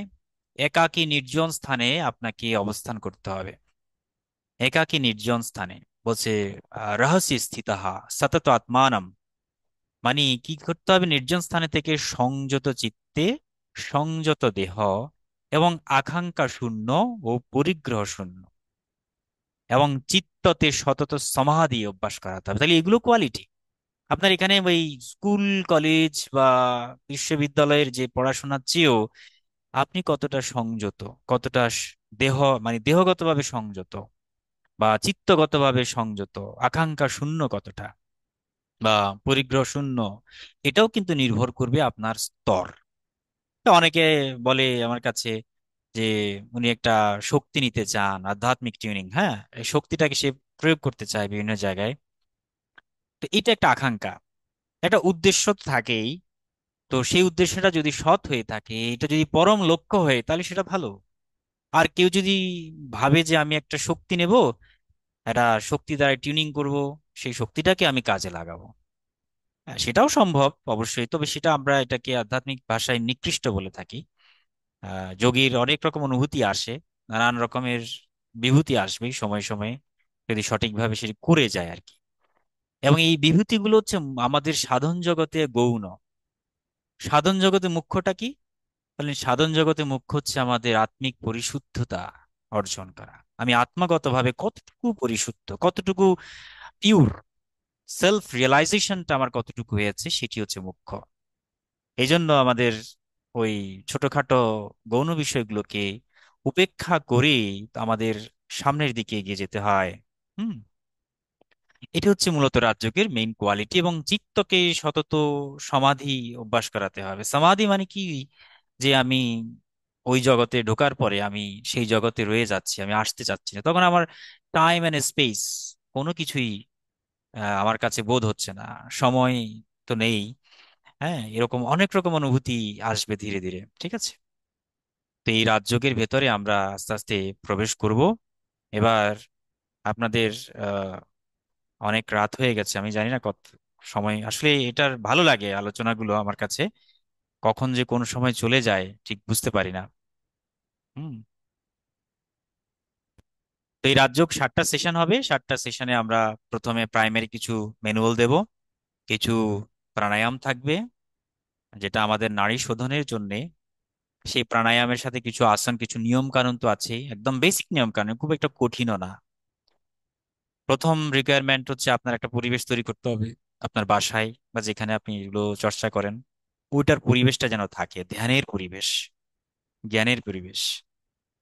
একাকী নির্জন স্থানে আপনাকে অবস্থান করতে হবে। একাকী নির্জন স্থানে বলছে রহস্য স্থিতাহা সতত আত্মানম, মানে কি করতে হবে, নির্জন স্থানে থেকে সংযত চিত্তে, সংযত দেহ এবং আকাঙ্ক্ষা শূন্য ও পরিগ্রহ শূন্য এবং চিত্ততে সতত সমাধি অভ্যাস করাতে হবে। তাহলে এগুলো কোয়ালিটি আপনার এখানে ওই স্কুল কলেজ বা বিশ্ববিদ্যালয়ের যে পড়াশোনার চেয়েও আপনি কতটা সংযত, কতটা দেহ মানে দেহগতভাবে সংযত বা চিত্তগতভাবে সংযত, আকাঙ্ক্ষা শূন্য কতটা বা পরিগ্রহ শূন্য, এটাও কিন্তু নির্ভর করবে আপনার স্তর। তো অনেকে বলে আমার কাছে যে উনি একটা শক্তি নিতে চান, আধ্যাত্মিক টিউনিং, হ্যাঁ, এই শক্তিটাকে সে প্রয়োগ করতে চায় বিভিন্ন জায়গায়। তো এটা একটা আকাঙ্ক্ষা, একটা উদ্দেশ্য তো থাকেই। তো সেই উদ্দেশ্যটা যদি সৎ হয়ে থাকে, এটা যদি পরম লক্ষ্য হয়, তাহলে সেটা ভালো। আর কেউ যদি ভাবে যে আমি একটা শক্তি নেব, একটা শক্তি দ্বারা টিউনিং করব, সেই শক্তিটাকে আমি কাজে লাগাবো, হ্যাঁ, সেটাও সম্ভব অবশ্যই, তবে সেটা আমরা এটাকে আধ্যাত্মিক ভাষায় নিকৃষ্ট বলে থাকি। যোগীর অনেক রকম অনুভূতি আসে, নানান রকমের বিভূতি আসবে সময় সময়ে, যদি সঠিকভাবে সেটি করে যায় আর কি। এবং এই বিভূতিগুলো হচ্ছে আমাদের সাধন জগতে গৌণ। সাধন জগতে মুখ্যটা কি? তাহলে সাধন জগতে মুখ্য হচ্ছে আমাদের আত্মিক পরিশুদ্ধতা অর্জন করা। আমি আত্মাগতভাবে কতটুকু পরিশুদ্ধ, কতটুকু পিওর, সেলফ রিয়েলাইজেশনটা আমার কতটুকু হয়েছে, সেটি হচ্ছে মুখ্য। এই জন্য আমাদের ওই ছোটখাটো গৌণ বিষয়গুলোকে উপেক্ষা করে আমাদের সামনের দিকে এগিয়ে যেতে হয়। হুম, এটা হচ্ছে মূলত রাজযোগের মেইন কোয়ালিটি। এবং চিত্তকে সতত সমাধি অভ্যাস করাতে হবে। সমাধি মানে কি, যে আমি ওই জগতে ঢোকার পরে আমি সেই জগতে রয়ে যাচ্ছি, আমি আসতে চাচ্ছি না, তখন আমার টাইম এন্ড স্পেস কোনো কিছুই আমার কাছে বোধ হচ্ছে না, সময় তো নেই। হ্যাঁ, এরকম অনেক রকম অনুভূতি আসবে ধীরে ধীরে। ঠিক আছে, তো এই রাজযোগের ভেতরে আমরা আস্তে আস্তে প্রবেশ করব এবার। আপনাদের আহ অনেক রাত হয়ে গেছে, আমি জানি না কত সময়, আসলে এটার ভালো লাগে আলোচনাগুলো আমার কাছে, কখন যে কোন সময় চলে যায় ঠিক বুঝতে পারি না। হুম, তো এই রাজযোগ 7টা সেশন হবে, 7টা সেশনে আমরা প্রথমে প্রাইমারি কিছু ম্যানুয়াল দেব, কিছু প্রাণায়াম থাকবে যেটা আমাদের নাড়ি শোধনের জন্য। সেই প্রাণায়ামের সাথে কিছু আসন, কিছু নিয়ম কানুন তো আছেই, একদম বেসিক নিয়ম কানুন, খুব একটা কঠিনও না। প্রথম রিকোয়ারমেন্ট হচ্ছে আপনার একটা পরিবেশ তৈরি করতে হবে আপনার বাসায় বা যেখানে আপনি এগুলো চর্চা করেন, ওইটার পরিবেশটা যেন থাকে ধ্যানের পরিবেশ, জ্ঞানের পরিবেশ।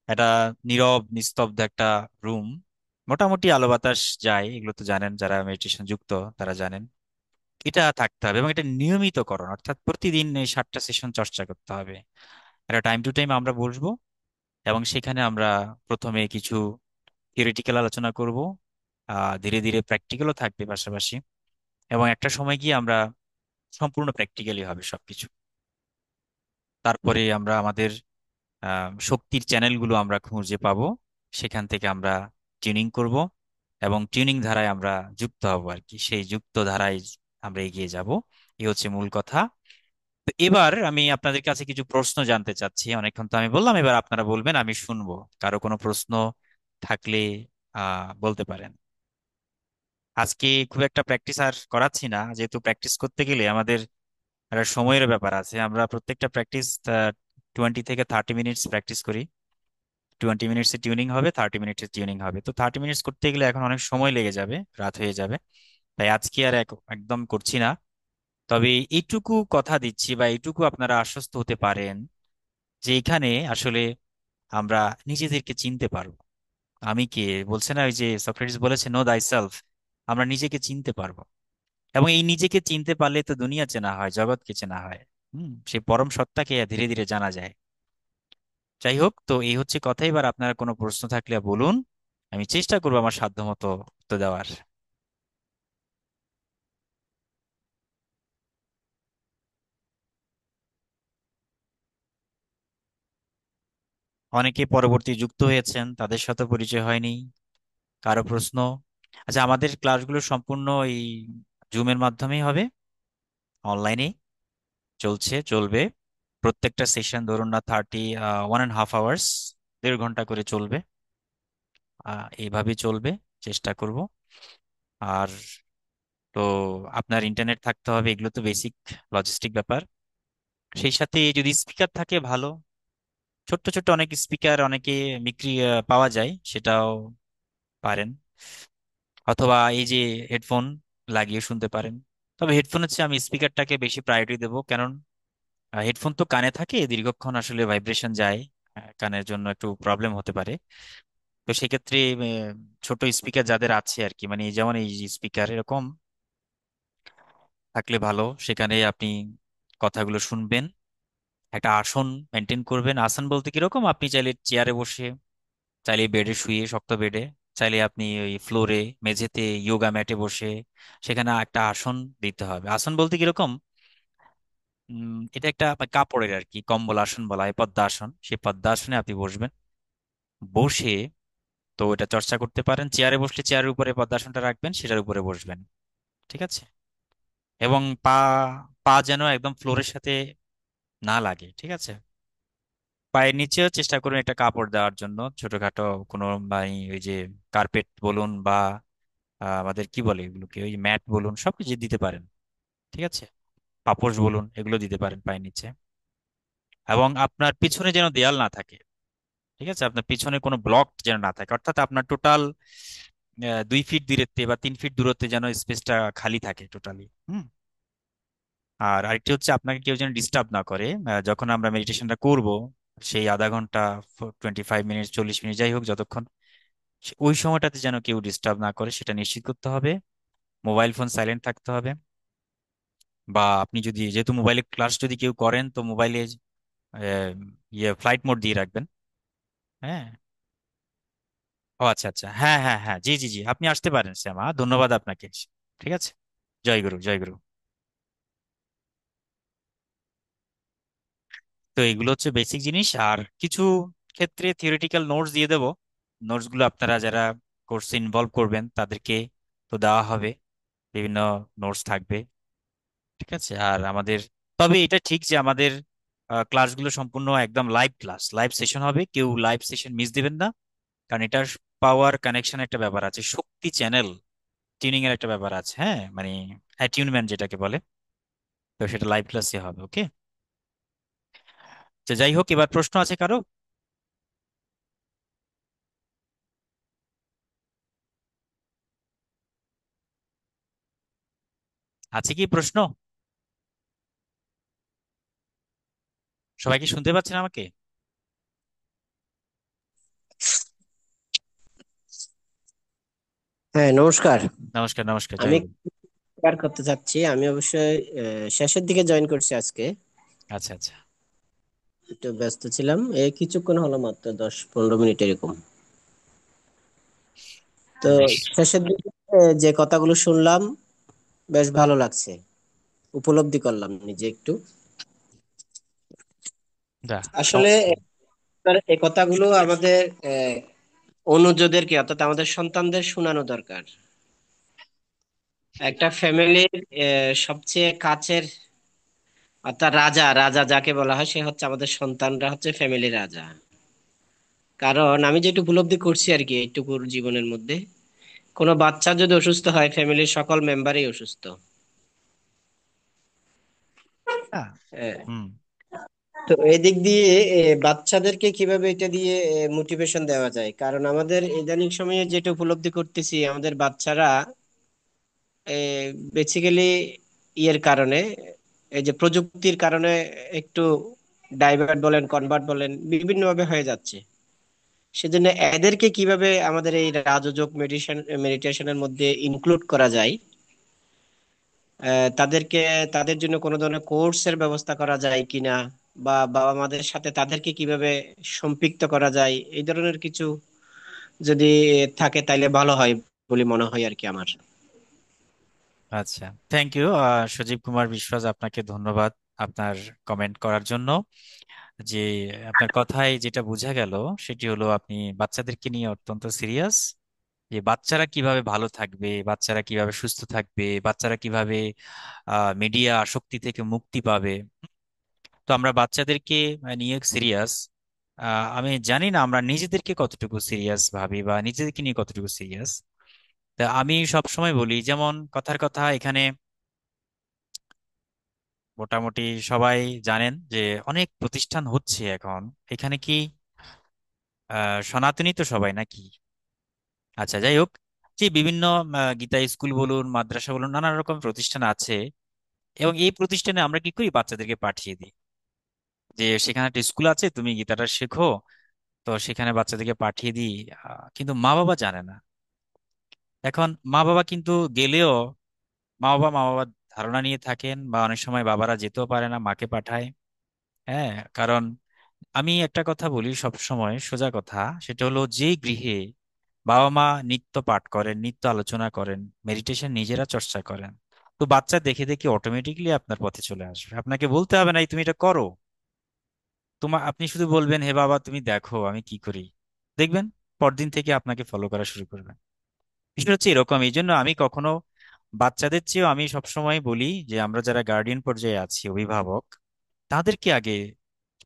একটা নীরব নিস্তব্ধ একটা রুম, মোটামুটি আলো বাতাস যায়, এগুলো তো জানেন, যারা মেডিটেশন যুক্ত তারা জানেন। এটা থাকতে হবে এবং এটা নিয়মিতকরণ, অর্থাৎ প্রতিদিন এই 7টা সেশন চর্চা করতে হবে। একটা টাইম টু টাইম আমরা বসবো, এবং সেখানে আমরা প্রথমে কিছু থিওরিটিক্যাল আলোচনা করব, ধীরে ধীরে প্র্যাকটিক্যালও থাকবে পাশাপাশি, এবং একটা সময় গিয়ে আমরা সম্পূর্ণ প্র্যাকটিক্যালি হবে সবকিছু। তারপরে আমরা আমাদের শক্তির চ্যানেলগুলো আমরা খুঁজে পাবো, সেখান থেকে আমরা টিউনিং করব এবং টিউনিং ধারায় আমরা যুক্ত হব আর কি, সেই যুক্ত ধারায় আমরা এগিয়ে যাব। এই হচ্ছে মূল কথা। তো এবার আমি আপনাদের কাছে কিছু প্রশ্ন জানতে চাচ্ছি। অনেকক্ষণ তো আমি বললাম, এবার আপনারা বলবেন, আমি শুনবো। কারো কোনো প্রশ্ন থাকলে বলতে পারেন। আজকে খুব একটা প্র্যাকটিস আর করাচ্ছি না, যেহেতু প্র্যাকটিস করতে গেলে আমাদের একটা সময়ের ব্যাপার আছে। আমরা প্রত্যেকটা প্র্যাকটিস 20 থেকে 30 মিনিটস প্র্যাকটিস করি। 20 মিনিটসে টিউনিং হবে, 30 মিনিটসে টিউনিং হবে। তো 30 মিনিটস করতে গেলে এখন অনেক সময় লেগে যাবে, রাত হয়ে যাবে। তাই আজকে আর একদম করছি না। তবে এইটুকু কথা দিচ্ছি বা এইটুকু আপনারা আশ্বস্ত হতে পারেন যে এখানে আসলে আমরা নিজেদেরকে চিনতে পারবো। আমি কে বলছে না, ওই যে সক্রেটিস বলেছে, নো দাই সেলফ। আমরা নিজেকে চিনতে পারবো, এবং এই নিজেকে চিনতে পারলে তো দুনিয়া চেনা হয়, জগৎকে চেনা হয়। সেই পরম সত্তাকে ধীরে ধীরে জানা যায়। যাই হোক, তো এই হচ্ছে কথা। এবার আপনারা কোনো প্রশ্ন থাকলে বলুন, আমি চেষ্টা করবো আমার সাধ্যমতো উত্তর দেওয়ার। অনেকে পরবর্তী যুক্ত হয়েছেন, তাদের সাথে পরিচয় হয়নি। কারো প্রশ্ন? আচ্ছা, আমাদের ক্লাসগুলো সম্পূর্ণ এই জুমের মাধ্যমেই হবে, অনলাইনে চলবে। প্রত্যেকটা সেশন ধরুন না 1.5 আওয়ার্স, 1.5 ঘন্টা করে চলবে। এইভাবেই চলবে, চেষ্টা করব। আর তো আপনার ইন্টারনেট থাকতে হবে, এগুলো তো বেসিক লজিস্টিক ব্যাপার। সেই সাথে যদি স্পিকার থাকে ভালো, ছোট্ট ছোট্ট অনেক স্পিকার অনেকে বিক্রি পাওয়া যায়, সেটাও পারেন। অথবা এই যে হেডফোন লাগিয়ে শুনতে পারেন। তবে হেডফোনের চেয়ে আমি স্পিকারটাকে বেশি প্রায়োরিটি দেবো, কারণ হেডফোন তো কানে থাকে, দীর্ঘক্ষণ আসলে ভাইব্রেশন যায়, কানের জন্য একটু প্রবলেম হতে পারে। তো সেক্ষেত্রে ছোট স্পিকার যাদের আছে আর কি, মানে যেমন এই স্পিকার এরকম থাকলে ভালো। সেখানে আপনি কথাগুলো শুনবেন, একটা আসন মেনটেন করবেন। আসন বলতে কিরকম, আপনি চাইলে চেয়ারে বসে, চাইলে বেডে শুয়ে, শক্ত বেডে, চাইলে আপনি ওই ফ্লোরে, মেঝেতে, যোগা ম্যাটে বসে, সেখানে একটা আসন দিতে হবে। আসন বলতে কিরকম, এটা একটা আপনার কাপড়ের আর কি, কম্বল আসন বলা হয়, পদ্মাসন। সেই পদ্মাসনে আপনি বসবেন, বসে তো এটা চর্চা করতে পারেন। চেয়ারে বসলে চেয়ারের উপরে পদ্মাসনটা রাখবেন, সেটার উপরে বসবেন। ঠিক আছে? এবং পা পা যেন একদম ফ্লোরের সাথে না লাগে। ঠিক আছে? পায়ের নিচেও চেষ্টা করুন একটা কাপড় দেওয়ার জন্য, ছোটখাটো কোনো, মানে ওই যে কার্পেট বলুন বা আমাদের কি বলে এগুলোকে, ওই ম্যাট বলুন, সবকিছু দিতে পারেন। ঠিক আছে? পাপোশ বলুন, এগুলো দিতে পারেন পায়ের নিচে। এবং আপনার পিছনে যেন দেয়াল না থাকে। ঠিক আছে? আপনার পিছনে কোনো ব্লক যেন না থাকে, অর্থাৎ আপনার টোটাল 2 ফিট দূরত্বে বা 3 ফিট দূরত্বে যেন স্পেসটা খালি থাকে টোটালি। আর আরেকটি হচ্ছে, আপনাকে কেউ যেন ডিস্টার্ব না করে যখন আমরা মেডিটেশনটা করব, সেই আধা ঘন্টা, 25 মিনিট, 40 মিনিট, যাই হোক যতক্ষণ, ওই সময়টাতে যেন কেউ ডিস্টার্ব না করে সেটা নিশ্চিত করতে হবে। মোবাইল ফোন সাইলেন্ট থাকতে হবে। বা আপনি যদি, যেহেতু মোবাইলে ক্লাস যদি কেউ করেন, তো মোবাইলে ফ্লাইট মোড দিয়ে রাখবেন। হ্যাঁ। ও আচ্ছা আচ্ছা, হ্যাঁ হ্যাঁ হ্যাঁ, জি জি জি, আপনি আসতে পারেন শ্যামা, ধন্যবাদ আপনাকে। ঠিক আছে, জয় গুরু, জয় গুরু। তো এগুলো হচ্ছে বেসিক জিনিস। আর কিছু ক্ষেত্রে থিওরিটিক্যাল নোটস দিয়ে দেবো। নোটস গুলো আপনারা যারা কোর্সে ইনভলভ করবেন তাদেরকে তো দেওয়া হবে, বিভিন্ন নোটস থাকবে। ঠিক আছে? আর আমাদের, তবে এটা ঠিক যে আমাদের ক্লাসগুলো সম্পূর্ণ একদম লাইভ ক্লাস, লাইভ সেশন হবে, কেউ লাইভ সেশন মিস দিবেন না। কারণ এটার পাওয়ার কানেকশন একটা ব্যাপার আছে, শক্তি চ্যানেল টিউনিং এর একটা ব্যাপার আছে। হ্যাঁ, মানে অ্যাটিউনমেন্ট যেটাকে বলে, তো সেটা লাইভ ক্লাসে হবে। ওকে? তো যাই হোক, এবার প্রশ্ন আছে কারো? আছে কি প্রশ্ন? সবাই কি শুনতে পাচ্ছেন আমাকে? হ্যাঁ, নমস্কার। নমস্কার, নমস্কার, আমি জয় গুরু। শেয়ার করতে চাচ্ছি। আমি অবশ্যই শেষের দিকে জয়েন করছি আজকে। আচ্ছা আচ্ছা। একটু ব্যস্ত ছিলাম, এই কিছুক্ষণ হলো, মাত্র 10-15 মিনিট এরকম। তো বেশ। শেষের দিকে যে কথাগুলো শুনলাম বেশ ভালো লাগছে, উপলব্ধি করলাম নিজে একটু। যা আসলে চমৎকার। এই কথাগুলো আমাদের অনুজদেরকে, অর্থাৎ আমাদের সন্তানদের শোনানো দরকার। একটা ফ্যামিলির সবচেয়ে কাছের, অর্থাৎ রাজা, রাজা যাকে বলা হয়, সে হচ্ছে আমাদের সন্তানরা, হচ্ছে ফ্যামিলির রাজা। কারণ আমি যেটুকু উপলব্ধি করছি আর কি এইটুকুর জীবনের মধ্যে, কোনো বাচ্চা যদি অসুস্থ হয়, ফ্যামিলির সকল মেম্বারই অসুস্থ। হ্যাঁ। হ্যাঁ। হুম। তো এই দিক দিয়ে বাচ্চাদেরকে কিভাবে এটা দিয়ে মোটিভেশন দেওয়া যায়, কারণ আমাদের ইদানিং সময়ে যেটা উপলব্ধি করতেছি, আমাদের বাচ্চারা বেসিক্যালি ইয়ের কারণে, এই যে প্রযুক্তির কারণে একটু ডাইভার্ট বলেন, কনভার্ট বলেন, বিভিন্ন ভাবে হয়ে যাচ্ছে। সেজন্য এদেরকে কিভাবে আমাদের এই রাজযোগ মেডিটেশনের মধ্যে ইনক্লুড করা যায়, তাদেরকে, তাদের জন্য কোনো ধরনের কোর্সের ব্যবস্থা করা যায় কিনা, বা বাবা মাদের সাথে তাদেরকে কিভাবে সম্পৃক্ত করা যায়, এই ধরনের কিছু যদি থাকে তাইলে ভালো হয় বলে মনে হয় আর কি আমার। আচ্ছা, থ্যাংক ইউ সজীব কুমার বিশ্বাস, আপনাকে ধন্যবাদ আপনার কমেন্ট করার জন্য। যে আপনার কথায় যেটা বোঝা গেল সেটি হলো আপনি বাচ্চাদেরকে নিয়ে অত্যন্ত সিরিয়াস, যে বাচ্চারা কিভাবে ভালো থাকবে, বাচ্চারা কিভাবে সুস্থ থাকবে, বাচ্চারা কিভাবে মিডিয়া আসক্তি থেকে মুক্তি পাবে। তো আমরা বাচ্চাদেরকে নিয়ে সিরিয়াস। আমি জানি না আমরা নিজেদেরকে কতটুকু সিরিয়াস ভাবি বা নিজেদেরকে নিয়ে কতটুকু সিরিয়াস। তা আমি সব সময় বলি, যেমন কথার কথা এখানে মোটামুটি সবাই জানেন যে অনেক প্রতিষ্ঠান হচ্ছে এখন। এখানে কি সনাতনী তো সবাই নাকি? আচ্ছা, যাই হোক, যে বিভিন্ন গীতা স্কুল বলুন, মাদ্রাসা বলুন, নানা রকম প্রতিষ্ঠান আছে। এবং এই প্রতিষ্ঠানে আমরা কি করি, বাচ্চাদেরকে পাঠিয়ে দিই যে সেখানে একটা স্কুল আছে, তুমি গীতাটা শেখো। তো সেখানে বাচ্চাদেরকে পাঠিয়ে দিই। কিন্তু মা বাবা জানে না। এখন মা বাবা কিন্তু গেলেও মা বাবা ধারণা নিয়ে থাকেন, বা অনেক সময় বাবারা যেতেও পারে না, মাকে পাঠায়। হ্যাঁ, কারণ আমি একটা কথা বলি সব সময়, সোজা কথা, সেটা হলো যে গৃহে বাবা মা নিত্য পাঠ করেন, নিত্য আলোচনা করেন, মেডিটেশন নিজেরা চর্চা করেন, তো বাচ্চা দেখে দেখে অটোমেটিকলি আপনার পথে চলে আসবে। আপনাকে বলতে হবে না "এই তুমি এটা করো"। আপনি শুধু বলবেন "হে বাবা তুমি দেখো আমি কি করি"। দেখবেন পরদিন থেকে আপনাকে ফলো করা শুরু করবে। বিষয় হচ্ছে এরকম। এই জন্য আমি কখনো বাচ্চাদের চেয়েও আমি সবসময় বলি যে আমরা যারা গার্ডিয়ান পর্যায়ে আছি, অভিভাবক, তাদেরকে আগে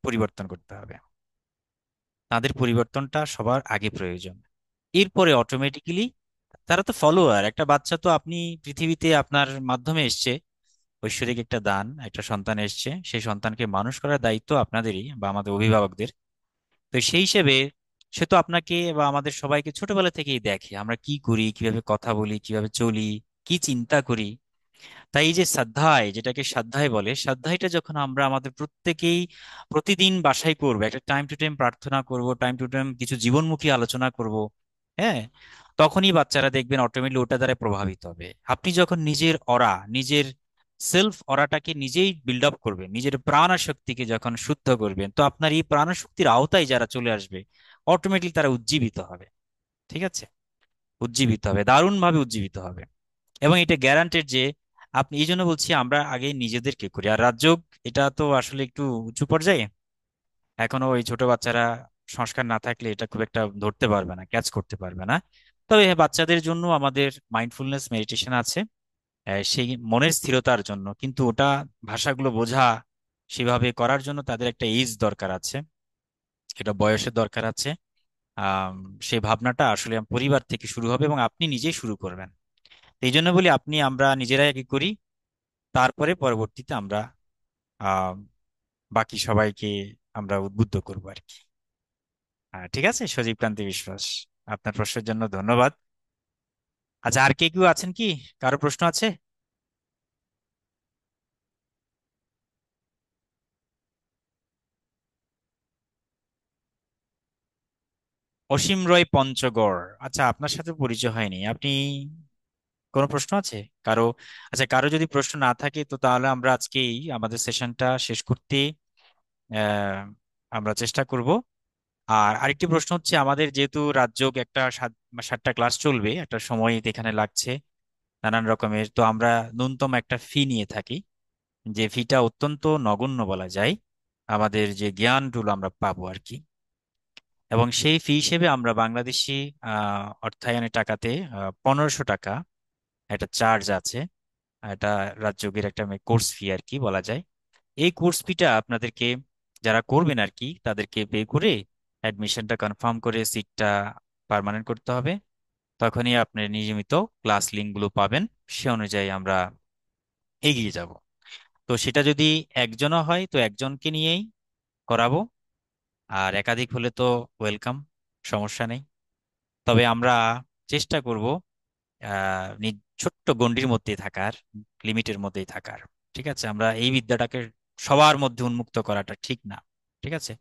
পরিবর্তন করতে হবে। তাদের পরিবর্তনটা সবার আগে প্রয়োজন। এরপরে অটোমেটিক্যালি তারা তো ফলোয়ার। একটা বাচ্চা তো আপনি পৃথিবীতে আপনার মাধ্যমে এসছে, ঐশ্বরিক একটা দান, একটা সন্তান এসছে, সেই সন্তানকে মানুষ করার দায়িত্ব আপনাদেরই বা আমাদের অভিভাবকদের। তো সেই হিসেবে সে তো আপনাকে বা আমাদের সবাইকে ছোটবেলা থেকেই দেখে আমরা কি করি, কিভাবে কথা বলি, কিভাবে চলি, কি চিন্তা করি। তাই এই যে শ্রদ্ধায়, যেটাকে শ্রদ্ধায় বলে, শ্রদ্ধাইটা যখন আমরা আমাদের প্রত্যেকেই প্রতিদিন বাসায় করবো, একটা টাইম টু টাইম প্রার্থনা করব, টাইম টু টাইম কিছু জীবনমুখী আলোচনা করব, হ্যাঁ, তখনই বাচ্চারা দেখবেন অটোমেটিকলি ওটা দ্বারা প্রভাবিত হবে। আপনি যখন নিজের অরা, নিজের সেলফ অরাটাকে নিজেই বিল্ড আপ করবেন, নিজের প্রাণশক্তিকে যখন শুদ্ধ করবেন, তো আপনার এই প্রাণশক্তির আওতায় যারা চলে আসবে অটোমেটিকলি তারা উজ্জীবিত হবে। ঠিক আছে? উজ্জীবিত হবে, দারুণভাবে উজ্জীবিত হবে। এবং এটা গ্যারান্টেড যে আপনি, এই জন্য বলছি আমরা আগে নিজেদেরকে করি। আর রাজযোগ এটা তো আসলে একটু উঁচু পর্যায়ে, এখনো ওই ছোট বাচ্চারা সংস্কার না থাকলে এটা খুব একটা ধরতে পারবে না, ক্যাচ করতে পারবে না। তবে হ্যাঁ, বাচ্চাদের জন্য আমাদের মাইন্ডফুলনেস মেডিটেশন আছে, সেই মনের স্থিরতার জন্য। কিন্তু ওটা ভাষাগুলো বোঝা, সেভাবে করার জন্য তাদের একটা এজ দরকার আছে, এটা বয়সের দরকার আছে। আম, সেই ভাবনাটা আসলে পরিবার থেকে শুরু হবে এবং আপনি নিজেই শুরু করবেন। এই জন্য বলি আমরা নিজেরাই আগে করি, তারপরে পরবর্তীতে আমরা আহ বাকি সবাইকে আমরা উদ্বুদ্ধ করবো আর কি। ঠিক আছে সজীব কান্তি বিশ্বাস, আপনার প্রশ্নের জন্য ধন্যবাদ। আচ্ছা, আর কে কেউ আছেন কি? কারো প্রশ্ন আছে? অসীম রয় পঞ্চগড়, আচ্ছা আপনার সাথে পরিচয় হয়নি। আপনি, কোনো প্রশ্ন আছে কারো? আচ্ছা, কারো যদি প্রশ্ন না থাকে তো তাহলে আমরা আজকেই আমাদের সেশনটা শেষ করতে আমরা চেষ্টা করব। আর আরেকটি প্রশ্ন হচ্ছে, আমাদের যেহেতু রাজ্য একটা 7টা ক্লাস চলবে, একটা সময় এখানে লাগছে নানান রকমের, তো আমরা ন্যূনতম একটা ফি নিয়ে থাকি, যে ফিটা অত্যন্ত নগণ্য বলা যায়, আমাদের যে জ্ঞানগুলো আমরা পাবো আর কি। এবং সেই ফি হিসেবে আমরা বাংলাদেশি অর্থায়নের টাকাতে 1500 টাকা একটা চার্জ আছে। এটা রাজযোগের একটা কোর্স ফি আর কি বলা যায়। এই কোর্স ফিটা আপনাদেরকে, যারা করবেন আর কি, তাদেরকে পে করে অ্যাডমিশনটা কনফার্ম করে সিটটা পার্মানেন্ট করতে হবে। তখনই আপনি নিয়মিত ক্লাস লিঙ্কগুলো পাবেন, সে অনুযায়ী আমরা এগিয়ে যাব। তো সেটা যদি একজনও হয় তো একজনকে নিয়েই করাবো, আর একাধিক হলে তো ওয়েলকাম, সমস্যা নেই। তবে আমরা চেষ্টা করব ছোট্ট গণ্ডির মধ্যেই থাকার, লিমিটের মধ্যেই থাকার। ঠিক আছে, আমরা এই বিদ্যাটাকে সবার মধ্যে উন্মুক্ত করাটা ঠিক না। ঠিক আছে।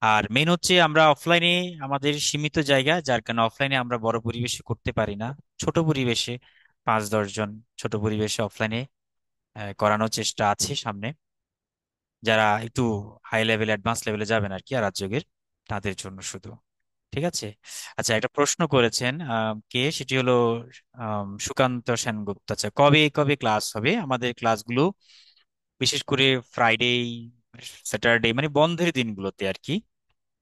আর মেন হচ্ছে আমরা অফলাইনে আমাদের সীমিত জায়গা, যার কারণে অফলাইনে আমরা বড় পরিবেশে করতে পারি না। ছোট পরিবেশে 5-10 জন ছোট পরিবেশে অফলাইনে করানোর চেষ্টা আছে সামনে, যারা একটু হাই লেভেল অ্যাডভান্স লেভেলে যাবেন আর কি, আর রাজযোগের তাদের জন্য শুধু। ঠিক আছে। আচ্ছা, একটা প্রশ্ন করেছেন কে, সেটি হলো সুকান্ত সেনগুপ্ত। আচ্ছা, কবে কবে ক্লাস হবে? আমাদের ক্লাসগুলো বিশেষ করে ফ্রাইডে, স্যাটারডে, মানে বন্ধের দিনগুলোতে আর কি,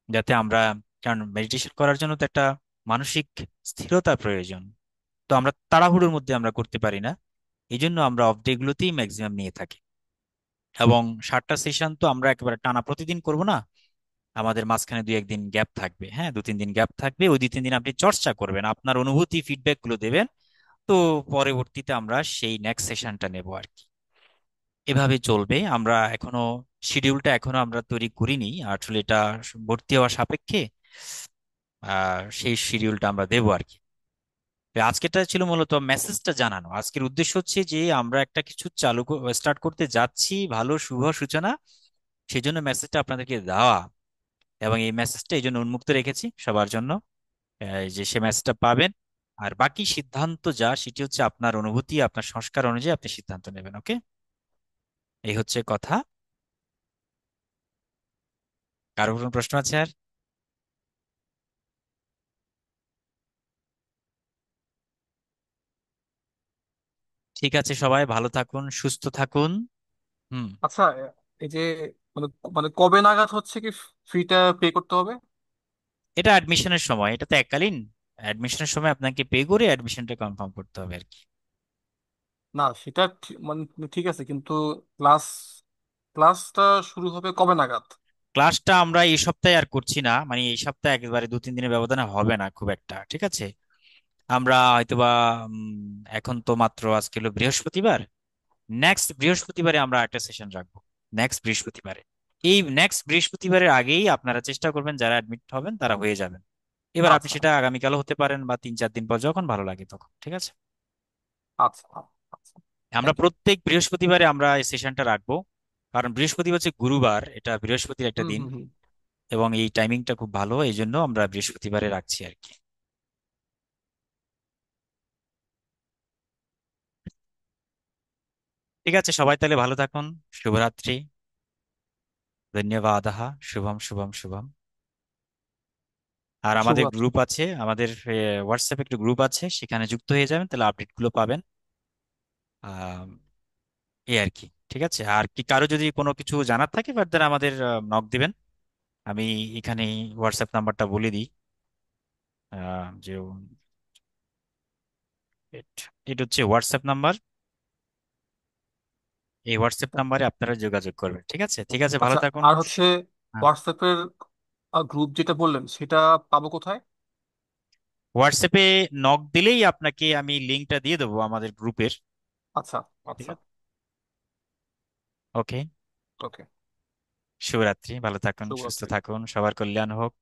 যাতে আমরা, কারণ মেডিটেশন করার জন্য তো একটা মানসিক স্থিরতা প্রয়োজন, তো আমরা তাড়াহুড়োর মধ্যে আমরা করতে পারি না। এই জন্য আমরা অফ ডে গুলোতেই ম্যাক্সিমাম নিয়ে থাকি। এবং 7টা সেশন তো আমরা একেবারে টানা প্রতিদিন করব না, আমাদের মাঝখানে 2-1 দিন গ্যাপ থাকবে। হ্যাঁ, 2-3 দিন গ্যাপ থাকবে, ওই 2-3 দিন আপনি চর্চা করবেন, আপনার অনুভূতি ফিডব্যাক গুলো দেবেন। তো পরবর্তীতে আমরা সেই নেক্সট সেশনটা নেব আর কি। এভাবে চলবে। আমরা এখনো শিডিউলটা এখনো আমরা তৈরি করিনি, আসলে এটা ভর্তি হওয়ার সাপেক্ষে সেই শিডিউলটা আমরা দেবো আর কি। তো আজকেরটা ছিল মূলত মেসেজটা জানানো। আজকের উদ্দেশ্য হচ্ছে যে আমরা একটা কিছু স্টার্ট করতে যাচ্ছি, ভালো শুভ সূচনা, সেই জন্য মেসেজটা আপনাদেরকে দেওয়া। এবং এই মেসেজটা এই জন্য উন্মুক্ত রেখেছি সবার জন্য, যে সে মেসেজটা পাবেন। আর বাকি সিদ্ধান্ত যা, সেটি হচ্ছে আপনার অনুভূতি, আপনার সংস্কার অনুযায়ী আপনি সিদ্ধান্ত নেবেন। ওকে, এই হচ্ছে কথা। কারো কোনো প্রশ্ন আছে আর? ঠিক আছে, সবাই ভালো থাকুন, সুস্থ থাকুন। হুম। আচ্ছা, এই যে মানে মানে কবে নাগাদ হচ্ছে কি ফিটা পে করতে হবে? এটা অ্যাডমিশনের সময়, এটা তো এককালীন। অ্যাডমিশনের সময় আপনাকে পে করে অ্যাডমিশনটা কনফার্ম করতে হবে আর কি। না, সেটা মানে ঠিক আছে, কিন্তু ক্লাস ক্লাসটা শুরু হবে কবে নাগাদ? ক্লাসটা আমরা এই সপ্তাহে আর করছি না, মানে এই সপ্তাহে একেবারে 2-3 দিনের ব্যবধানে হবে না খুব একটা। ঠিক আছে, আমরা হয়তোবা এখন তো মাত্র আজকে হলো বৃহস্পতিবার, নেক্সট বৃহস্পতিবারে আমরা একটা সেশন রাখবো। নেক্সট বৃহস্পতিবারে, এই নেক্সট বৃহস্পতিবারের আগেই আপনারা চেষ্টা করবেন, যারা অ্যাডমিট হবেন তারা হয়ে যাবেন। এবার আপনি আচ্ছা, সেটা আগামীকালও হতে পারেন বা 3-4 দিন পর, যখন ভালো লাগে তখন। ঠিক আছে। আচ্ছা, আচ্ছা। আমরা থ্যাংক ইউ। প্রত্যেক বৃহস্পতিবারে আমরা এই সেশনটা রাখবো, কারণ বৃহস্পতিবার হচ্ছে গুরুবার, এটা বৃহস্পতির একটা হুম, দিন। হুম, হুম। এবং এই টাইমিংটা খুব ভালো, এই জন্য আমরা বৃহস্পতিবারে রাখছি আর কি। ঠিক আছে, সবাই তাহলে ভালো থাকুন। শুভরাত্রি। ধন্যবাদ। শুভম শুভম শুভম। আর আমাদের শুভরাত্রি। গ্রুপ আছে, আমাদের হোয়াটসঅ্যাপে একটা গ্রুপ আছে, সেখানে যুক্ত হয়ে যাবেন, তাহলে আপডেট গুলো পাবেন। আহ এই আর কি। ঠিক আছে, আর কি কারো যদি কোনো কিছু জানার থাকে ফার্দার আমাদের নক দিবেন। আমি এখানে হোয়াটসঅ্যাপ নাম্বারটা বলে দিই। যে এটা হচ্ছে হোয়াটসঅ্যাপ নাম্বার, এই হোয়াটসঅ্যাপ নাম্বারে আপনারা যোগাযোগ করবেন। ঠিক আছে, ঠিক আছে, ভালো আচ্ছা, থাকুন। আর হচ্ছে হ্যাঁ, হোয়াটসঅ্যাপের গ্রুপ যেটা বললেন সেটা পাবো কোথায়? হোয়াটসঅ্যাপে নক দিলেই আপনাকে আমি লিঙ্কটা দিয়ে দেবো আমাদের গ্রুপের। আচ্ছা, ঠিক আচ্ছা। আছে। ওকে। ওকে। শুভরাত্রি, ভালো থাকুন, সুস্থ শুভরাত্রি। থাকুন, সবার কল্যাণ হোক।